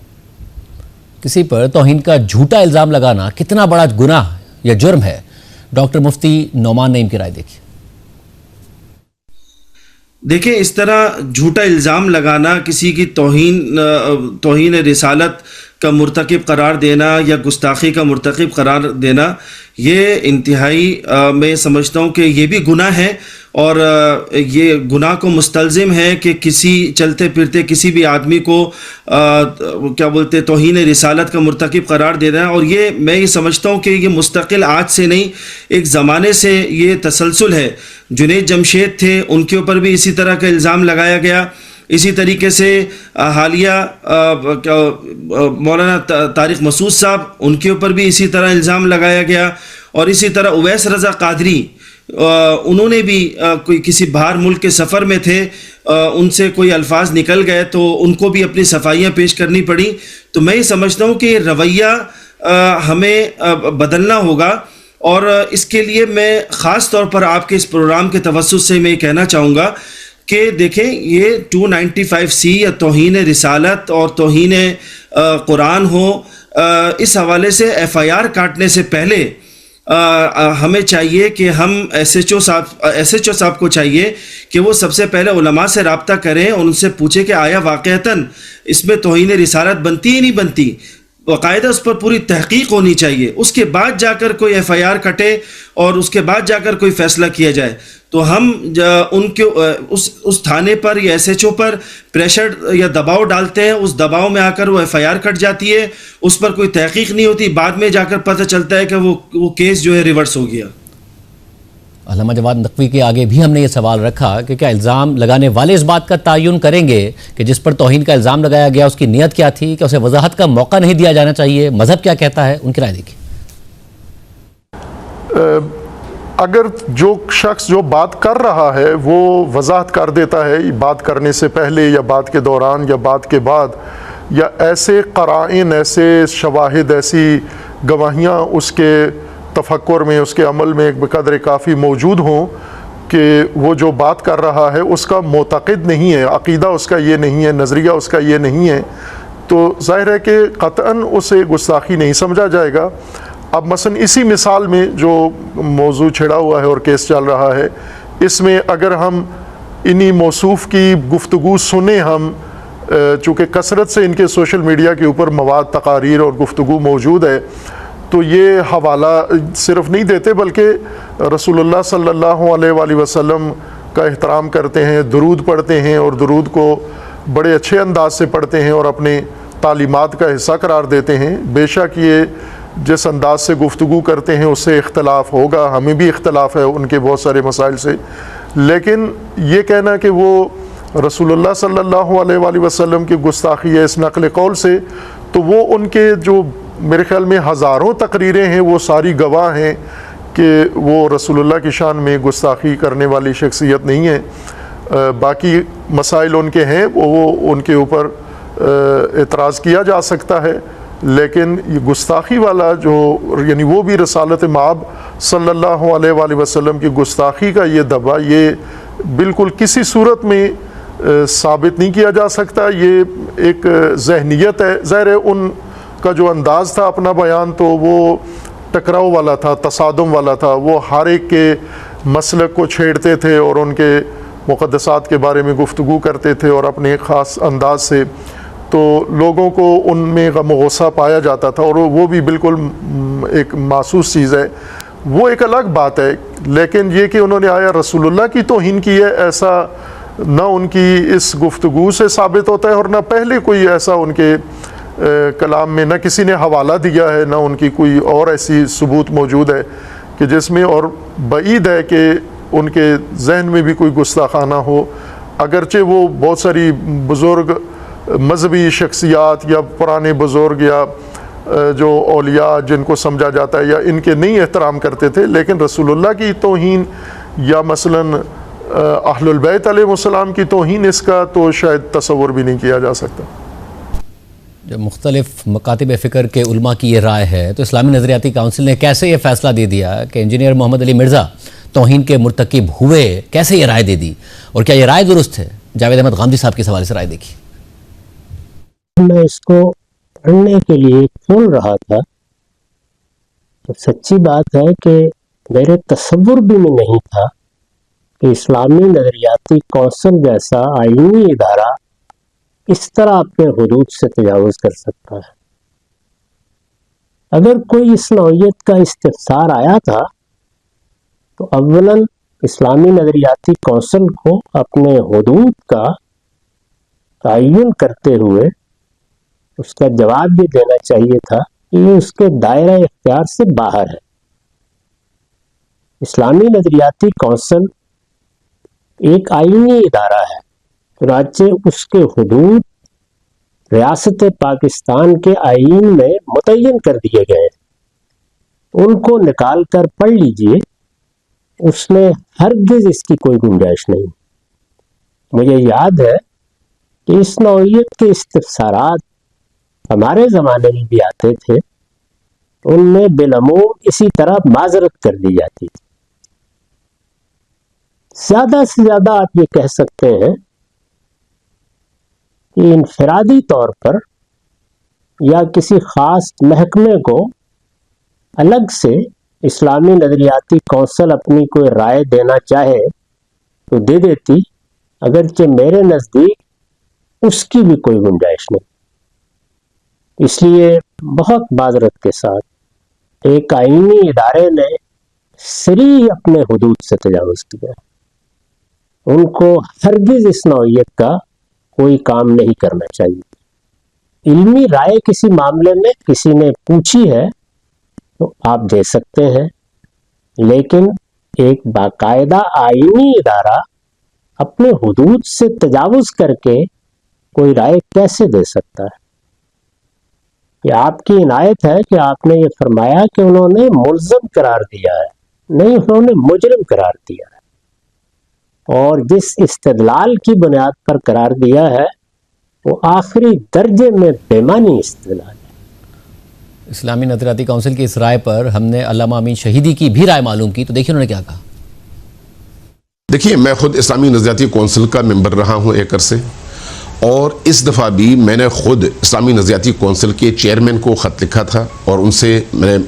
کسی پر توہین کا جھوٹا الزام لگانا کتنا بڑا گناہ یا جرم ہے؟ ڈاکٹر مفتی نعمان نے ان کی رائے دیکھی. دیکھیں، اس طرح جھوٹا الزام لگانا، کسی کی توہین رسالت کا مرتکب قرار دینا یا گستاخی کا مرتکب قرار دینا، یہ انتہائی میں سمجھتا ہوں کہ یہ بھی گناہ ہے، اور یہ گناہ کو مستلزم ہے کہ کسی چلتے پھرتے کسی بھی آدمی کو کیا بولتے توہین رسالت کا مرتکب قرار دینا. اور یہ میں یہ سمجھتا ہوں کہ یہ مستقل آج سے نہیں، ایک زمانے سے یہ تسلسل ہے. جنید جمشید تھے، ان کے اوپر بھی اسی طرح کا الزام لگایا گیا. اسی طریقے سے حالیہ مولانا طارق مسعود صاحب، ان کے اوپر بھی اسی طرح الزام لگایا گیا. اور اسی طرح اویس رضا قادری، انہوں نے بھی کوئی کسی باہر ملک کے سفر میں تھے، ان سے کوئی الفاظ نکل گئے تو ان کو بھی اپنی صفائیاں پیش کرنی پڑی. تو میں یہ سمجھتا ہوں کہ یہ رویہ ہمیں بدلنا ہوگا، اور اس کے لیے میں خاص طور پر آپ کے اس پروگرام کے توسط سے میں یہ کہنا چاہوں گا کہ دیکھیں، یہ 295C یا توہین رسالت اور توہین قرآن ہو، اس حوالے سے FIR کاٹنے سے پہلے ہمیں چاہیے کہ ہم ایس ایچ او صاحب کو چاہیے کہ وہ سب سے پہلے علماء سے رابطہ کریں اور ان سے پوچھیں کہ آیا واقعتاً اس میں توہین رسالت بنتی ہی نہیں بنتی. باقاعدہ اس پر پوری تحقیق ہونی چاہیے، اس کے بعد جا کر کوئی FIR کٹے اور اس کے بعد جا کر کوئی فیصلہ کیا جائے. تو ہم ان کے اس تھانے پر یا ایس ایچ او پر پریشر یا دباؤ ڈالتے ہیں، اس دباؤ میں آ کر وہ FIR کٹ جاتی ہے، اس پر کوئی تحقیق نہیں ہوتی، بعد میں جا کر پتہ چلتا ہے کہ وہ کیس جو ہے ریورس ہو گیا. علامہ جواد نقوی کے آگے بھی ہم نے یہ سوال رکھا کہ کیا الزام لگانے والے اس بات کا تعین کریں گے کہ جس پر توہین کا الزام لگایا گیا اس کی نیت کیا تھی، کہ اسے وضاحت کا موقع نہیں دیا جانا چاہیے؟ مذہب کیا کہتا ہے؟ ان کی رائے دیکھیں. اگر جو شخص جو بات کر رہا ہے وہ وضاحت کر دیتا ہے بات کرنے سے پہلے یا بات کے دوران یا بات کے بعد، یا ایسے قرائن، ایسے شواہد، ایسی گواہیاں اس کے تفکر میں، اس کے عمل میں بقدر کافی موجود ہوں کہ وہ جو بات کر رہا ہے اس کا معتقد نہیں ہے، عقیدہ اس کا یہ نہیں ہے، نظریہ اس کا یہ نہیں ہے، تو ظاہر ہے کہ قطعاً اسے گستاخی نہیں سمجھا جائے گا۔ اب مثلا اسی مثال میں جو موضوع چھڑا ہوا ہے اور کیس چل رہا ہے، اس میں اگر ہم انہی موصوف کی گفتگو سنیں، ہم چونکہ کثرت سے ان کے سوشل میڈیا کے اوپر مواد، تقاریر اور گفتگو موجود ہے، تو یہ حوالہ صرف نہیں دیتے بلکہ رسول اللہ صلی اللہ علیہ وآلہ وسلم کا احترام کرتے ہیں، درود پڑھتے ہیں، اور درود کو بڑے اچھے انداز سے پڑھتے ہیں اور اپنے تعلیمات کا حصہ قرار دیتے ہیں۔ بے شک یہ جس انداز سے گفتگو کرتے ہیں اس سے اختلاف ہوگا، ہمیں بھی اختلاف ہے ان کے بہت سارے مسائل سے، لیکن یہ کہنا کہ وہ رسول اللہ صلی اللہ علیہ وآلہ وسلم کی گستاخی ہے اس نقل قول سے، تو وہ ان کے جو میرے خیال میں ہزاروں تقریریں ہیں وہ ساری گواہ ہیں کہ وہ رسول اللہ کی شان میں گستاخی کرنے والی شخصیت نہیں ہے۔ باقی مسائل ان کے ہیں، وہ ان کے اوپر اعتراض کیا جا سکتا ہے، لیکن یہ گستاخی والا جو یعنی وہ بھی رسالت مآب صلی اللہ علیہ وآلہ وسلم کی گستاخی کا یہ دعویٰ یہ بالکل کسی صورت میں ثابت نہیں کیا جا سکتا۔ یہ ایک ذہنیت ہے، ظاہر ہے ان کا جو انداز تھا اپنا بیان تو وہ ٹکراؤ والا تھا، تصادم والا تھا، وہ ہر ایک کے مسلک کو چھیڑتے تھے اور ان کے مقدسات کے بارے میں گفتگو کرتے تھے اور اپنے ایک خاص انداز سے، تو لوگوں کو ان میں غم و غصہ پایا جاتا تھا، اور وہ بھی بالکل ایک محسوس چیز ہے، وہ ایک الگ بات ہے۔ لیکن یہ کہ انہوں نے آیا رسول اللہ کی توہین کی ہے، ایسا نہ ان کی اس گفتگو سے ثابت ہوتا ہے، اور نہ پہلے کوئی ایسا ان کے کلام میں نہ کسی نے حوالہ دیا ہے، نہ ان کی کوئی اور ایسی ثبوت موجود ہے کہ جس میں، اور بعید ہے کہ ان کے ذہن میں بھی کوئی گستاخانہ ہو، اگرچہ وہ بہت ساری بزرگ مذہبی شخصیات یا پرانے بزرگ یا جو اولیاء جن کو سمجھا جاتا ہے یا ان کے نہیں احترام کرتے تھے، لیکن رسول اللہ کی توہین یا مثلاً اہل البیت علیہ السلام کی توہین، اس کا تو شاید تصور بھی نہیں کیا جا سکتا۔ جب مختلف مکاتب فکر کے علماء کی یہ رائے ہے تو اسلامی نظریاتی کونسل نے کیسے یہ فیصلہ دے دیا کہ انجینئر محمد علی مرزا توہین کے مرتکب ہوئے؟ کیسے یہ رائے دے دی اور کیا یہ رائے درست ہے؟ جاوید احمد غامدی صاحب کے حوالے سے رائے دیکھی۔ میں اس کو پڑھنے کے لیے کھول رہا تھا تو سچی بات ہے کہ میرے تصور بھی میں نہیں تھا کہ اسلامی نظریاتی کونسل جیسا آئینی ادارہ اس طرح اپنے حدود سے تجاوز کر سکتا ہے۔ اگر کوئی اس نوعیت کا استفسار آیا تھا تو اولاً اسلامی نظریاتی کونسل کو اپنے حدود کا تعین کرتے ہوئے اس کا جواب یہ دینا چاہیے تھا کہ یہ اس کے دائرہ اختیار سے باہر ہے۔ اسلامی نظریاتی کونسل ایک آئینی ادارہ ہے، چنانچہ اس کے حدود ریاست پاکستان کے آئین میں متعین کر دیے گئے ہیں، ان کو نکال کر پڑھ لیجئے، اس میں ہرگز اس کی کوئی گنجائش نہیں۔ مجھے یاد ہے کہ اس نوعیت کے استفسارات ہمارے زمانے میں بھی آتے تھے، ان میں بالعموم اسی طرح معذرت کر دی جاتی تھی۔ زیادہ سے زیادہ آپ یہ کہہ سکتے ہیں کہ انفرادی طور پر یا کسی خاص محکمے کو الگ سے اسلامی نظریاتی کونسل اپنی کوئی رائے دینا چاہے تو دے دیتی، اگرچہ میرے نزدیک اس کی بھی کوئی گنجائش نہیں۔ اس لیے بہت معذرت کے ساتھ ایک آئینی ادارے نے صریح اپنے حدود سے تجاوز کیا، ان کو ہرگز اس نوعیت کا کوئی کام نہیں کرنا چاہیے۔ علمی رائے کسی معاملے میں کسی نے پوچھی ہے تو آپ دے سکتے ہیں، لیکن ایک باقاعدہ آئینی ادارہ اپنے حدود سے تجاوز کر کے کوئی رائے کیسے دے سکتا ہے؟ یہ آپ کی عنایت ہے کہ آپ نے یہ فرمایا کہ انہوں نے ملزم قرار دیا ہے، نہیں انہوں نے مجرم قرار دیا ہے، اور جس استدلال کی بنیاد پر قرار دیا ہے وہ آخری درجے میں بےمانی استدلال ہے۔ اسلامی نظریاتی کونسل کی اس رائے پر ہم نے علامہ امین شہیدی کی بھی رائے معلوم کی، تو دیکھیں انہوں نے کیا کہا۔ دیکھیے، میں خود اسلامی نظریاتی کونسل کا ممبر رہا ہوں ایک عرصے، اور اس دفعہ بھی میں نے خود اسلامی نظریاتی کونسل کے چیئرمین کو خط لکھا تھا اور ان سے میں نے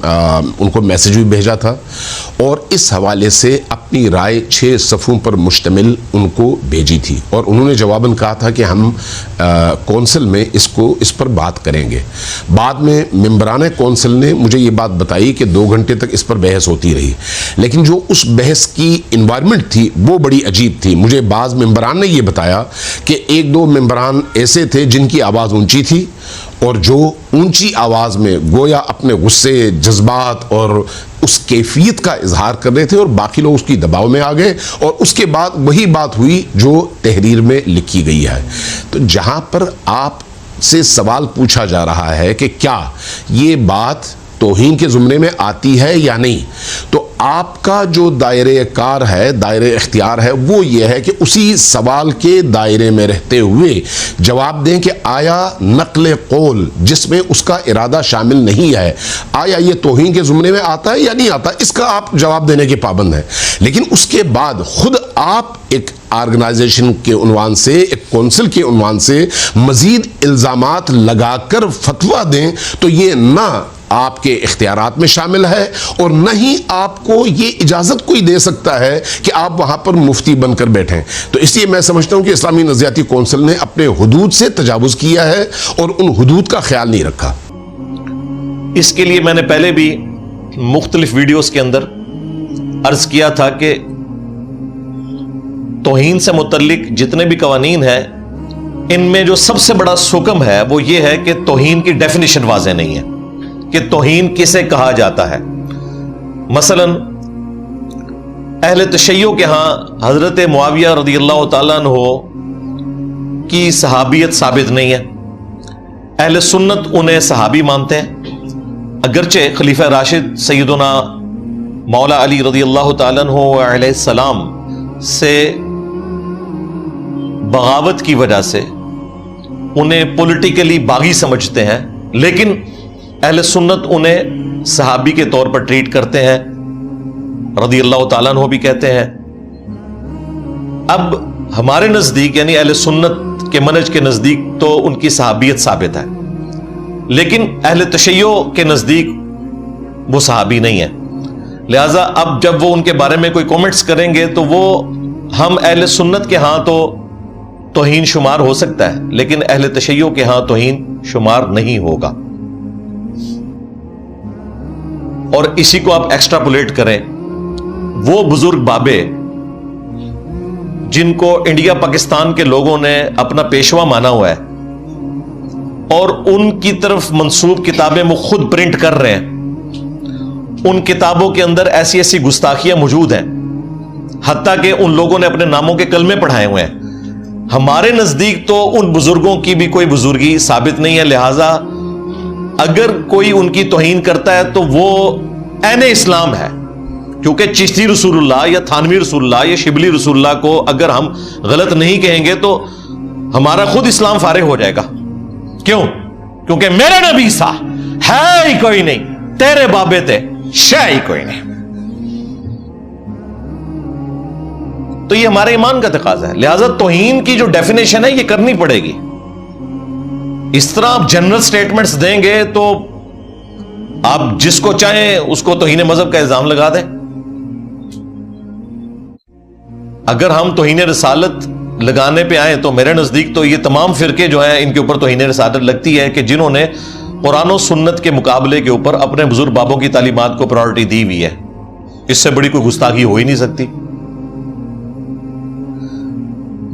ان کو میسیج بھی بھیجا تھا، اور اس حوالے سے اپنی رائے 6 صفحوں پر مشتمل ان کو بھیجی تھی، اور انہوں نے جواباً کہا تھا کہ ہم کونسل میں اس پر بات کریں گے۔ بعد میں ممبران کونسل نے مجھے یہ بات بتائی کہ 2 گھنٹے تک اس پر بحث ہوتی رہی، لیکن جو اس بحث کی انوائرمنٹ تھی وہ بڑی عجیب تھی۔ مجھے بعض ممبران نے یہ بتایا کہ 1-2 ممبران ایسے تھے جن کی آواز اونچی تھی، اور جو اونچی آواز میں گویا اپنے غصے، جذبات اور اس کیفیت کا اظہار کر رہے تھے، اور باقی لوگ اس کی دباؤ میں آ گئے، اور اس کے بعد وہی بات ہوئی جو تحریر میں لکھی گئی ہے۔ تو جہاں پر آپ سے سوال پوچھا جا رہا ہے کہ کیا یہ بات توہین کے زمرے میں آتی ہے یا نہیں، تو آپ کا جو دائرہ کار ہے، دائرہ اختیار ہے، وہ یہ ہے کہ اسی سوال کے دائرے میں رہتے ہوئے جواب دیں کہ آیا نقل قول جس میں اس کا ارادہ شامل نہیں ہے، آیا یہ توہین کے زمرے میں آتا ہے یا نہیں آتا، اس کا آپ جواب دینے کے پابند ہیں۔ لیکن اس کے بعد خود آپ ایک آرگنائزیشن کے عنوان سے، ایک کونسل کے عنوان سے مزید الزامات لگا کر فتویٰ دیں، تو یہ نہ آپ کے اختیارات میں شامل ہے، اور نہ ہی آپ کو یہ اجازت کوئی دے سکتا ہے کہ آپ وہاں پر مفتی بن کر بیٹھیں۔ تو اس لیے میں سمجھتا ہوں کہ اسلامی نظریاتی کونسل نے اپنے حدود سے تجاوز کیا ہے اور ان حدود کا خیال نہیں رکھا۔ اس کے لیے میں نے پہلے بھی مختلف ویڈیوز کے اندر عرض کیا تھا کہ توہین سے متعلق جتنے بھی قوانین ہیں، ان میں جو سب سے بڑا سکم ہے وہ یہ ہے کہ توہین کی ڈیفینیشن واضح نہیں ہے کہ توہین کسے کہا جاتا ہے۔ مثلا اہل تشیع کے ہاں حضرت معاویہ رضی اللہ تعالیٰ عنہ کی صحابیت ثابت نہیں ہے، اہل سنت انہیں صحابی مانتے ہیں، اگرچہ خلیفہ راشد سیدنا مولا علی رضی اللہ تعالیٰ عنہ علیہ السلام سے بغاوت کی وجہ سے انہیں پولیٹیکلی باغی سمجھتے ہیں، لیکن اہل سنت انہیں صحابی کے طور پر ٹریٹ کرتے ہیں، رضی اللہ تعالیٰ عنہ بھی کہتے ہیں۔ اب ہمارے نزدیک یعنی اہل سنت کے منہج کے نزدیک تو ان کی صحابیت ثابت ہے، لیکن اہل تشیع کے نزدیک وہ صحابی نہیں ہے، لہذا اب جب وہ ان کے بارے میں کوئی کومنٹس کریں گے تو وہ ہم اہل سنت کے ہاں تو توہین شمار ہو سکتا ہے، لیکن اہل تشیع کے ہاں توہین شمار نہیں ہوگا۔ اور اسی کو آپ ایکسٹراپولیٹ کریں، وہ بزرگ بابے جن کو انڈیا پاکستان کے لوگوں نے اپنا پیشوا مانا ہوا ہے اور ان کی طرف منسوب کتابیں وہ خود پرنٹ کر رہے ہیں، ان کتابوں کے اندر ایسی ایسی گستاخیاں موجود ہیں، حتیٰ کہ ان لوگوں نے اپنے ناموں کے کلمے پڑھائے ہوئے ہیں۔ ہمارے نزدیک تو ان بزرگوں کی بھی کوئی بزرگی ثابت نہیں ہے، لہذا اگر کوئی ان کی توہین کرتا ہے تو وہ عین اسلام ہے، کیونکہ چشتی رسول اللہ یا تھانوی رسول اللہ یا شبلی رسول اللہ کو اگر ہم غلط نہیں کہیں گے تو ہمارا خود اسلام فارغ ہو جائے گا۔ کیوں؟ کیونکہ میرا نبی سا ہے ہی کوئی نہیں، تیرے بابے تے شے ہی کوئی نہیں۔ تو یہ ہمارے ایمان کا تقاضا ہے، لہذا توہین کی جو ڈیفینیشن ہے یہ کرنی پڑے گی۔ اس طرح آپ جنرل سٹیٹمنٹس دیں گے تو آپ جس کو چاہیں اس کو توہین مذہب کا الزام لگا دیں۔ اگر ہم توہین رسالت لگانے پہ آئیں تو میرے نزدیک تو یہ تمام فرقے جو ہیں ان کے اوپر توہین رسالت لگتی ہے کہ جنہوں نے قرآن و سنت کے مقابلے کے اوپر اپنے بزرگ بابوں کی تعلیمات کو پرائورٹی دی ہوئی ہے۔ اس سے بڑی کوئی گستاخی ہو ہی نہیں سکتی۔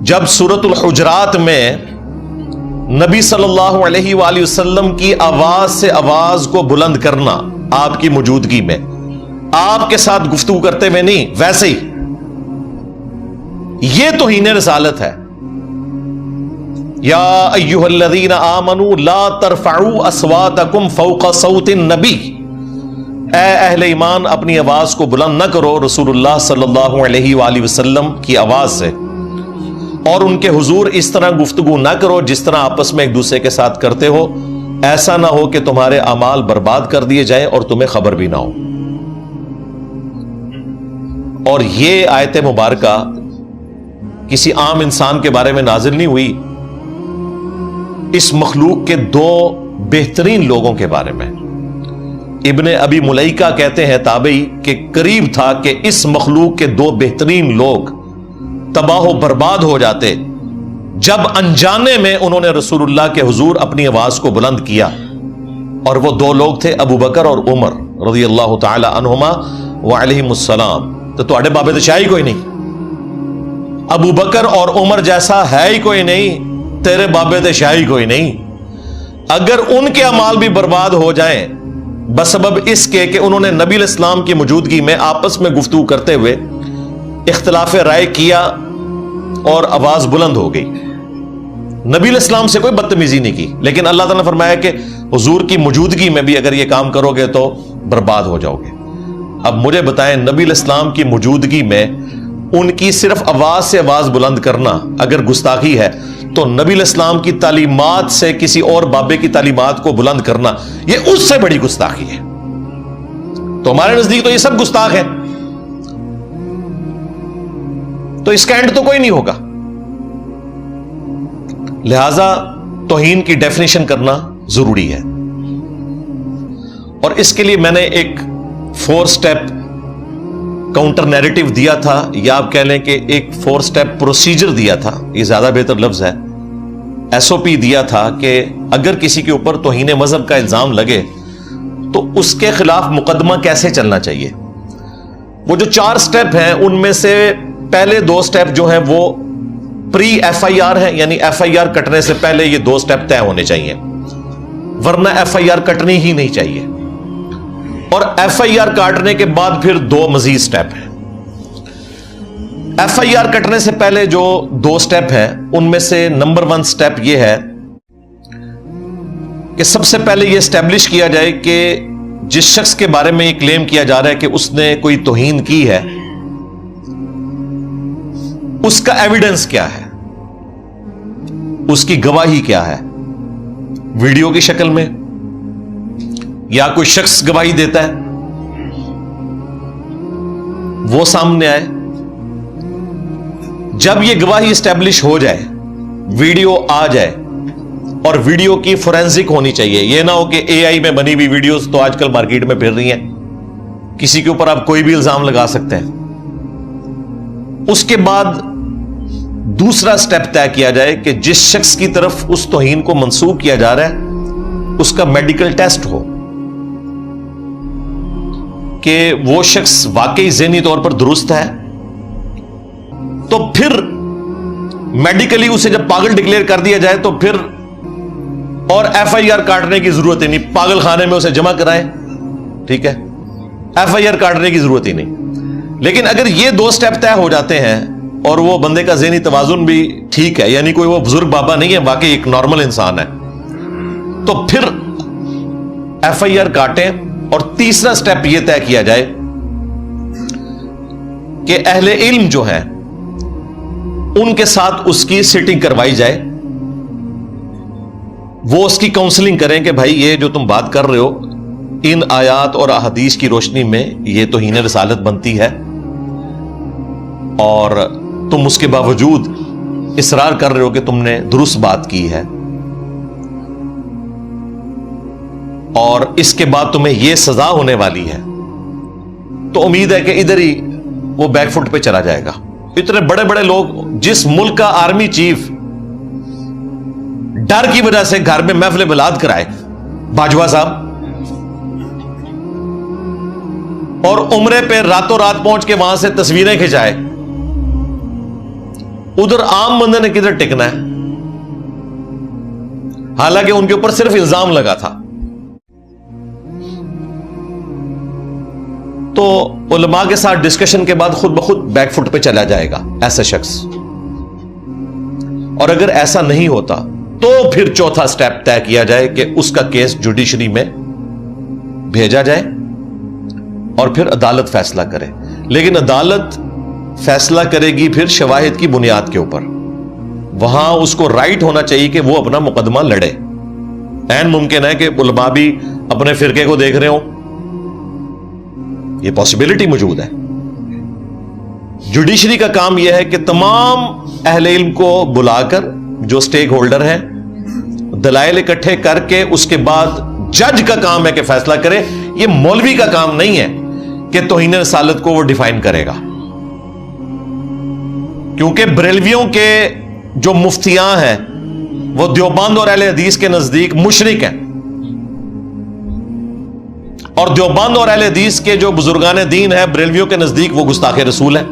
جب سورۃ الحجرات میں نبی صلی اللہ علیہ وآلہ وسلم کی آواز سے آواز کو بلند کرنا آپ کی موجودگی میں، آپ کے ساتھ گفتگو کرتے ہوئے نہیں، ویسے ہی، یہ توہین رسالت ہے۔ یا ایھا الذین آمنوا لا ترفعوا اصواتکم فوق صوت النبی، اے اہل ایمان اپنی آواز کو بلند نہ کرو رسول اللہ صلی اللہ علیہ وآلہ وسلم کی آواز سے، اور ان کے حضور اس طرح گفتگو نہ کرو جس طرح آپس میں ایک دوسرے کے ساتھ کرتے ہو، ایسا نہ ہو کہ تمہارے اعمال برباد کر دیے جائیں اور تمہیں خبر بھی نہ ہو۔ اور یہ آیت مبارکہ کسی عام انسان کے بارے میں نازل نہیں ہوئی، اس مخلوق کے دو بہترین لوگوں کے بارے میں۔ ابن ابی ملیکہ کہتے ہیں تابعی کہ قریب تھا کہ اس مخلوق کے دو بہترین لوگ تباہ و برباد ہو جاتے جب انجانے میں انہوں نے رسول اللہ کے حضور اپنی آواز کو بلند کیا، اور وہ دو لوگ تھے ابو بکر اور عمر رضی اللہ تعالی عنہما وعلیہم السلام۔ تو اڈے بابے تو شاہی کوئی نہیں، ابو بکر اور عمر جیسا ہے ہی کوئی نہیں، تیرے بابے تو شاہی کوئی نہیں۔ اگر ان کے اعمال بھی برباد ہو جائیں بسبب اس کے کہ انہوں نے نبی علیہ السلام کی موجودگی میں آپس میں گفتگو کرتے ہوئے اختلاف رائے کیا اور آواز بلند ہو گئی، نبی علیہ السلام سے کوئی بدتمیزی نہیں کی، لیکن اللہ تعالیٰ نے فرمایا کہ حضور کی موجودگی میں بھی اگر یہ کام کرو گے تو برباد ہو جاؤ گے۔ اب مجھے بتائیں، نبی علیہ السلام کی موجودگی میں ان کی صرف آواز سے آواز بلند کرنا اگر گستاخی ہے، تو نبی علیہ السلام کی تعلیمات سے کسی اور بابے کی تعلیمات کو بلند کرنا یہ اس سے بڑی گستاخی ہے۔ تو ہمارے نزدیک تو یہ سب گستاخ ہیں، تو اس کا اینڈ تو کوئی نہیں ہوگا۔ لہذا توہین کی ڈیفینیشن کرنا ضروری ہے، اور اس کے لیے میں نے ایک 4 سٹیپ کاؤنٹر نیریٹو دیا تھا، یا آپ کہہ لیں کہ ایک 4 سٹیپ پروسیجر دیا تھا، یہ زیادہ بہتر لفظ ہے، SOP دیا تھا کہ اگر کسی کے اوپر توہین مذہب کا الزام لگے تو اس کے خلاف مقدمہ کیسے چلنا چاہیے۔ وہ جو 4 سٹیپ ہیں ان میں سے پہلے 2 سٹیپ جو ہیں وہ پری FIR ہیں، یعنی FIR کٹنے سے پہلے یہ 2 سٹیپ طے ہونے چاہیے، ورنہ FIR کٹنی ہی نہیں چاہیے۔ اور FIR کاٹنے کے بعد پھر 2 مزید سٹیپ ہیں۔ FIR کٹنے سے پہلے جو 2 سٹیپ ہیں ان میں سے نمبر 1 سٹیپ یہ ہے کہ سب سے پہلے یہ اسٹیبلش کیا جائے کہ جس شخص کے بارے میں یہ کلیم کیا جا رہا ہے کہ اس نے کوئی توہین کی ہے، اس کا ایویڈنس کیا ہے، اس کی گواہی کیا ہے، ویڈیو کی شکل میں یا کوئی شخص گواہی دیتا ہے، وہ سامنے آئے۔ جب یہ گواہی اسٹیبلش ہو جائے، ویڈیو آ جائے، اور ویڈیو کی فورینزک ہونی چاہیے، یہ نہ ہو کہ AI میں بنی ہوئی ویڈیوز تو آج کل مارکیٹ میں پھر رہی ہیں، کسی کے اوپر آپ کوئی بھی الزام لگا سکتے ہیں۔ اس کے بعد دوسرا سٹیپ طے کیا جائے کہ جس شخص کی طرف اس توہین کو منسوب کیا جا رہا ہے اس کا میڈیکل ٹیسٹ ہو کہ وہ شخص واقعی ذہنی طور پر درست ہے، تو پھر میڈیکلی اسے جب پاگل ڈکلیئر کر دیا جائے تو پھر اور FIR کاٹنے کی ضرورت ہی نہیں، پاگل خانے میں اسے جمع کرائیں، ٹھیک ہے، FIR کاٹنے کی ضرورت ہی نہیں۔ لیکن اگر یہ 2 سٹیپ طے ہو جاتے ہیں اور وہ بندے کا ذہنی توازن بھی ٹھیک ہے، یعنی کوئی وہ بزرگ بابا نہیں ہے، واقعی ایک نارمل انسان ہے، تو پھر FIR کاٹیں۔ اور تیسرا سٹیپ یہ طے کیا جائے کہ اہل علم جو ہیں ان کے ساتھ اس کی سیٹنگ کروائی جائے، وہ اس کی کاؤنسلنگ کریں کہ بھائی یہ جو تم بات کر رہے ہو ان آیات اور احادیث کی روشنی میں یہ توہین رسالت بنتی ہے، اور تم اس کے باوجود اصرار کر رہے ہو کہ تم نے درست بات کی ہے، اور اس کے بعد تمہیں یہ سزا ہونے والی ہے، تو امید ہے کہ ادھر ہی وہ بیک فٹ پہ چلا جائے گا۔ اتنے بڑے بڑے لوگ، جس ملک کا آرمی چیف ڈر کی وجہ سے گھر میں محفل میلاد کرائے، باجوہ صاحب، اور عمرے پہ راتوں رات پہنچ کے وہاں سے تصویریں کھچائے، ادھر عام بندے نے کدھر ٹکنا ہے؟ حالانکہ ان کے اوپر صرف الزام لگا تھا۔ تو علماء کے ساتھ ڈسکشن کے بعد خود بخود بیک فٹ پہ چلا جائے گا ایسا شخص، اور اگر ایسا نہیں ہوتا تو پھر چوتھا سٹیپ طے کیا جائے کہ اس کا کیس جوڈیشری میں بھیجا جائے، اور پھر عدالت فیصلہ کرے. لیکن عدالت فیصلہ کرے گی پھر شواہد کی بنیاد کے اوپر. وہاں اس کو رائٹ ہونا چاہیے کہ وہ اپنا مقدمہ لڑے. این ممکن ہے کہ علماء بھی اپنے فرقے کو دیکھ رہے ہوں, یہ پاسبلٹی موجود ہے. جوڈیشری کا کام یہ ہے کہ تمام اہل علم کو بلا کر, جو سٹیک ہولڈر ہیں, دلائل اکٹھے کر کے اس کے بعد جج کا کام ہے کہ فیصلہ کرے. یہ مولوی کا کام نہیں ہے کہ توہین رسالت کو وہ ڈیفائن کرے گا, کیونکہ بریلویوں کے جو مفتیاں ہیں وہ دیوبند اور اہل حدیث کے نزدیک مشرک ہیں, اور دیوبند اور اہل حدیث کے جو بزرگان دین ہیں بریلویوں کے نزدیک وہ گستاخ رسول ہیں.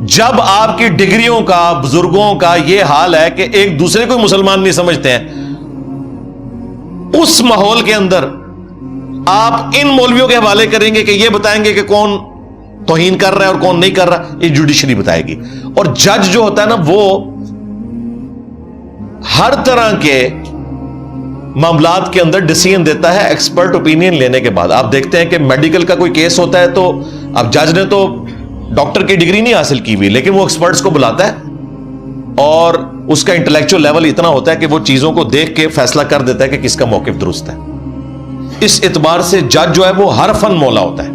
جب آپ کی ڈگریوں کا, بزرگوں کا یہ حال ہے کہ ایک دوسرے کو مسلمان نہیں سمجھتے ہیں, اس ماحول کے اندر آپ ان مولویوں کے حوالے کریں گے کہ یہ بتائیں گے کہ کون توہین کر رہا ہے اور کون نہیں کر رہا, یہ جوڈیشری بتائے گی. اور جج جو ہوتا ہے نا وہ ہر طرح کے معاملات کے اندر ڈیسیژن دیتا ہے ایکسپرٹ اوپینین لینے کے بعد. آپ دیکھتے ہیں کہ میڈیکل کا کوئی کیس ہوتا ہے تو اب جج نے تو ڈاکٹر کی ڈگری نہیں حاصل کی ہوئی, لیکن وہ ایکسپرٹس کو بلاتا ہے اور اس کا انٹلیکچوئل لیول اتنا ہوتا ہے کہ وہ چیزوں کو دیکھ کے فیصلہ کر دیتا ہے کہ کس کا موقف درست ہے. اس اعتبار سے جج جو ہے وہ ہر فن مولا ہوتا ہے,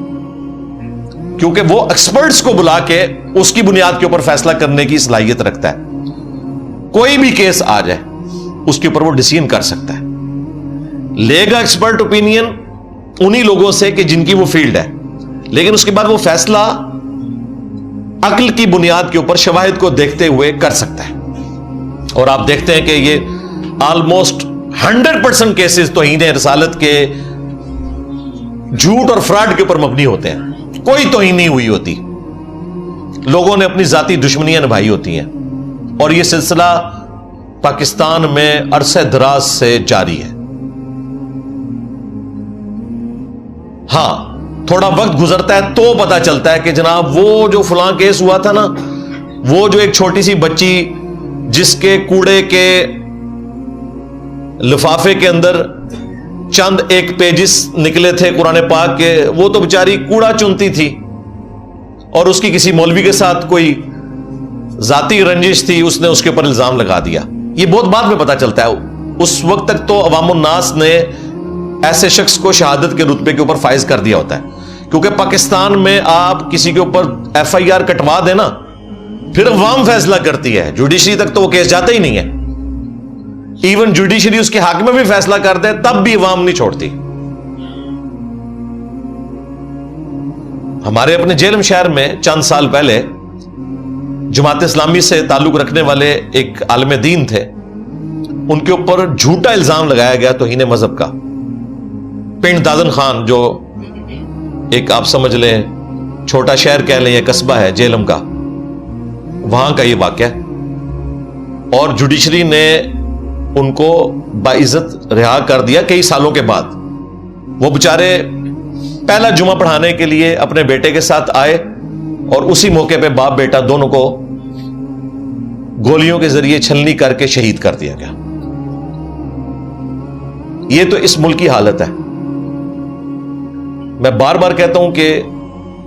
کیونکہ وہ ایکسپرٹس کو بلا کے اس کی بنیاد کے اوپر فیصلہ کرنے کی صلاحیت رکھتا ہے. کوئی بھی کیس آ جائے اس کے اوپر وہ ڈیسیژن کر سکتا ہے. لے گا ایکسپرٹ اوپینین انہی لوگوں سے کہ جن کی وہ فیلڈ ہے, لیکن اس کے بعد وہ فیصلہ عقل کی بنیاد کے اوپر شواہد کو دیکھتے ہوئے کر سکتا ہے. اور آپ دیکھتے ہیں کہ یہ آلموسٹ 100% کیسز توہین رسالت کے جھوٹ اور فراڈ کے اوپر مبنی ہوتے ہیں. کوئی توہین نہیں ہوئی ہوتی, لوگوں نے اپنی ذاتی دشمنیاں نبھائی ہوتی ہیں, اور یہ سلسلہ پاکستان میں عرصہ دراز سے جاری ہے. ہاں تھوڑا وقت گزرتا ہے تو پتا چلتا ہے کہ جناب وہ جو فلاں کیس ہوا تھا نا, وہ جو ایک چھوٹی سی بچی جس کے کوڑے کے لفافے کے اندر چند ایک پیجز نکلے تھے قرآن پاک کے, وہ تو بیچاری کوڑا چنتی تھی اور اس کی کسی مولوی کے ساتھ کوئی ذاتی رنجش تھی, اس نے اس کے اوپر الزام لگا دیا. یہ بہت بعد میں پتا چلتا ہے. اس وقت تک تو عوام الناس نے ایسے شخص کو شہادت کے رتبے کے اوپر فائز کر دیا ہوتا ہے, کیونکہ پاکستان میں آپ کسی کے اوپر FIR کٹوا دینا پھر عوام فیصلہ کرتی ہے. جوڈیشری تک تو وہ کیس جاتا ہی نہیں ہے. ایون جوڈیشری اس کے حق میں بھی فیصلہ کرتے ہیں تب بھی عوام نہیں چھوڑتی. ہمارے اپنے جیلم شہر میں چند سال پہلے جماعت اسلامی سے تعلق رکھنے والے ایک عالم دین تھے, ان کے اوپر جھوٹا الزام لگایا گیا توہین مذہب کا. پنڈ دادن خان جو ایک آپ سمجھ لیں چھوٹا شہر کہہ لیں یا قصبہ ہے جیلم کا, وہاں کا یہ واقعہ, اور جوڈیشری نے ان کو باعزت رہا کر دیا کئی سالوں کے بعد. وہ بیچارے پہلا جمعہ پڑھانے کے لیے اپنے بیٹے کے ساتھ آئے اور اسی موقع پہ باپ بیٹا دونوں کو گولیوں کے ذریعے چھلنی کر کے شہید کر دیا گیا. یہ تو اس ملک کی حالت ہے. میں بار بار کہتا ہوں کہ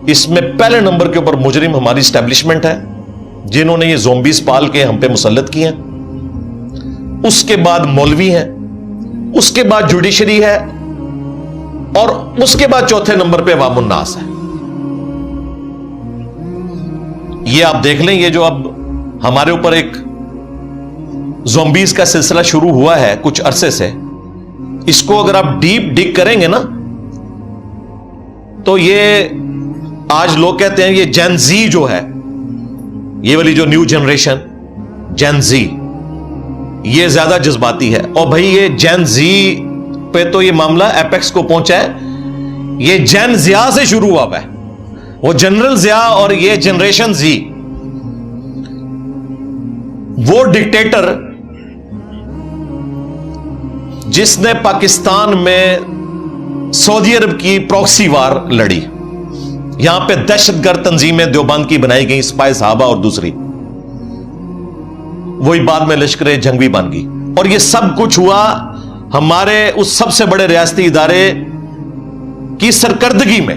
اس میں پہلے نمبر کے اوپر مجرم ہماری اسٹیبلشمنٹ ہے جنہوں نے یہ زومبیز پال کے ہم پہ مسلط کیے ہیں, اس کے بعد مولوی ہیں, اس کے بعد جوڈیشری ہے, اور اس کے بعد چوتھے نمبر پہ عوام الناس ہے. یہ آپ دیکھ لیں, یہ جو اب ہمارے اوپر ایک زومبیز کا سلسلہ شروع ہوا ہے کچھ عرصے سے, اس کو اگر آپ ڈیپ ڈگ کریں گے نا تو یہ آج لوگ کہتے ہیں یہ جین زی جو ہے, یہ والی جو نیو جنریشن جین زی, یہ زیادہ جذباتی ہے. اور بھائی یہ جین زی پہ تو یہ معاملہ ایپیکس کو پہنچا ہے, یہ جین زیا سے شروع ہوا ہے. وہ جنرل زیا اور یہ جنریشن زی, وہ ڈکٹیٹر جس نے پاکستان میں سعودی عرب کی پروکسی وار لڑی, یہاں پہ دہشت گرد تنظیمیں دیوبند کی بنائی گئی, سپاہی صحابہ اور دوسری, وہی بعد میں لشکر جنگ بھی بن گئی. اور یہ سب کچھ ہوا ہمارے اس سب سے بڑے ریاستی ادارے کی سرکردگی میں.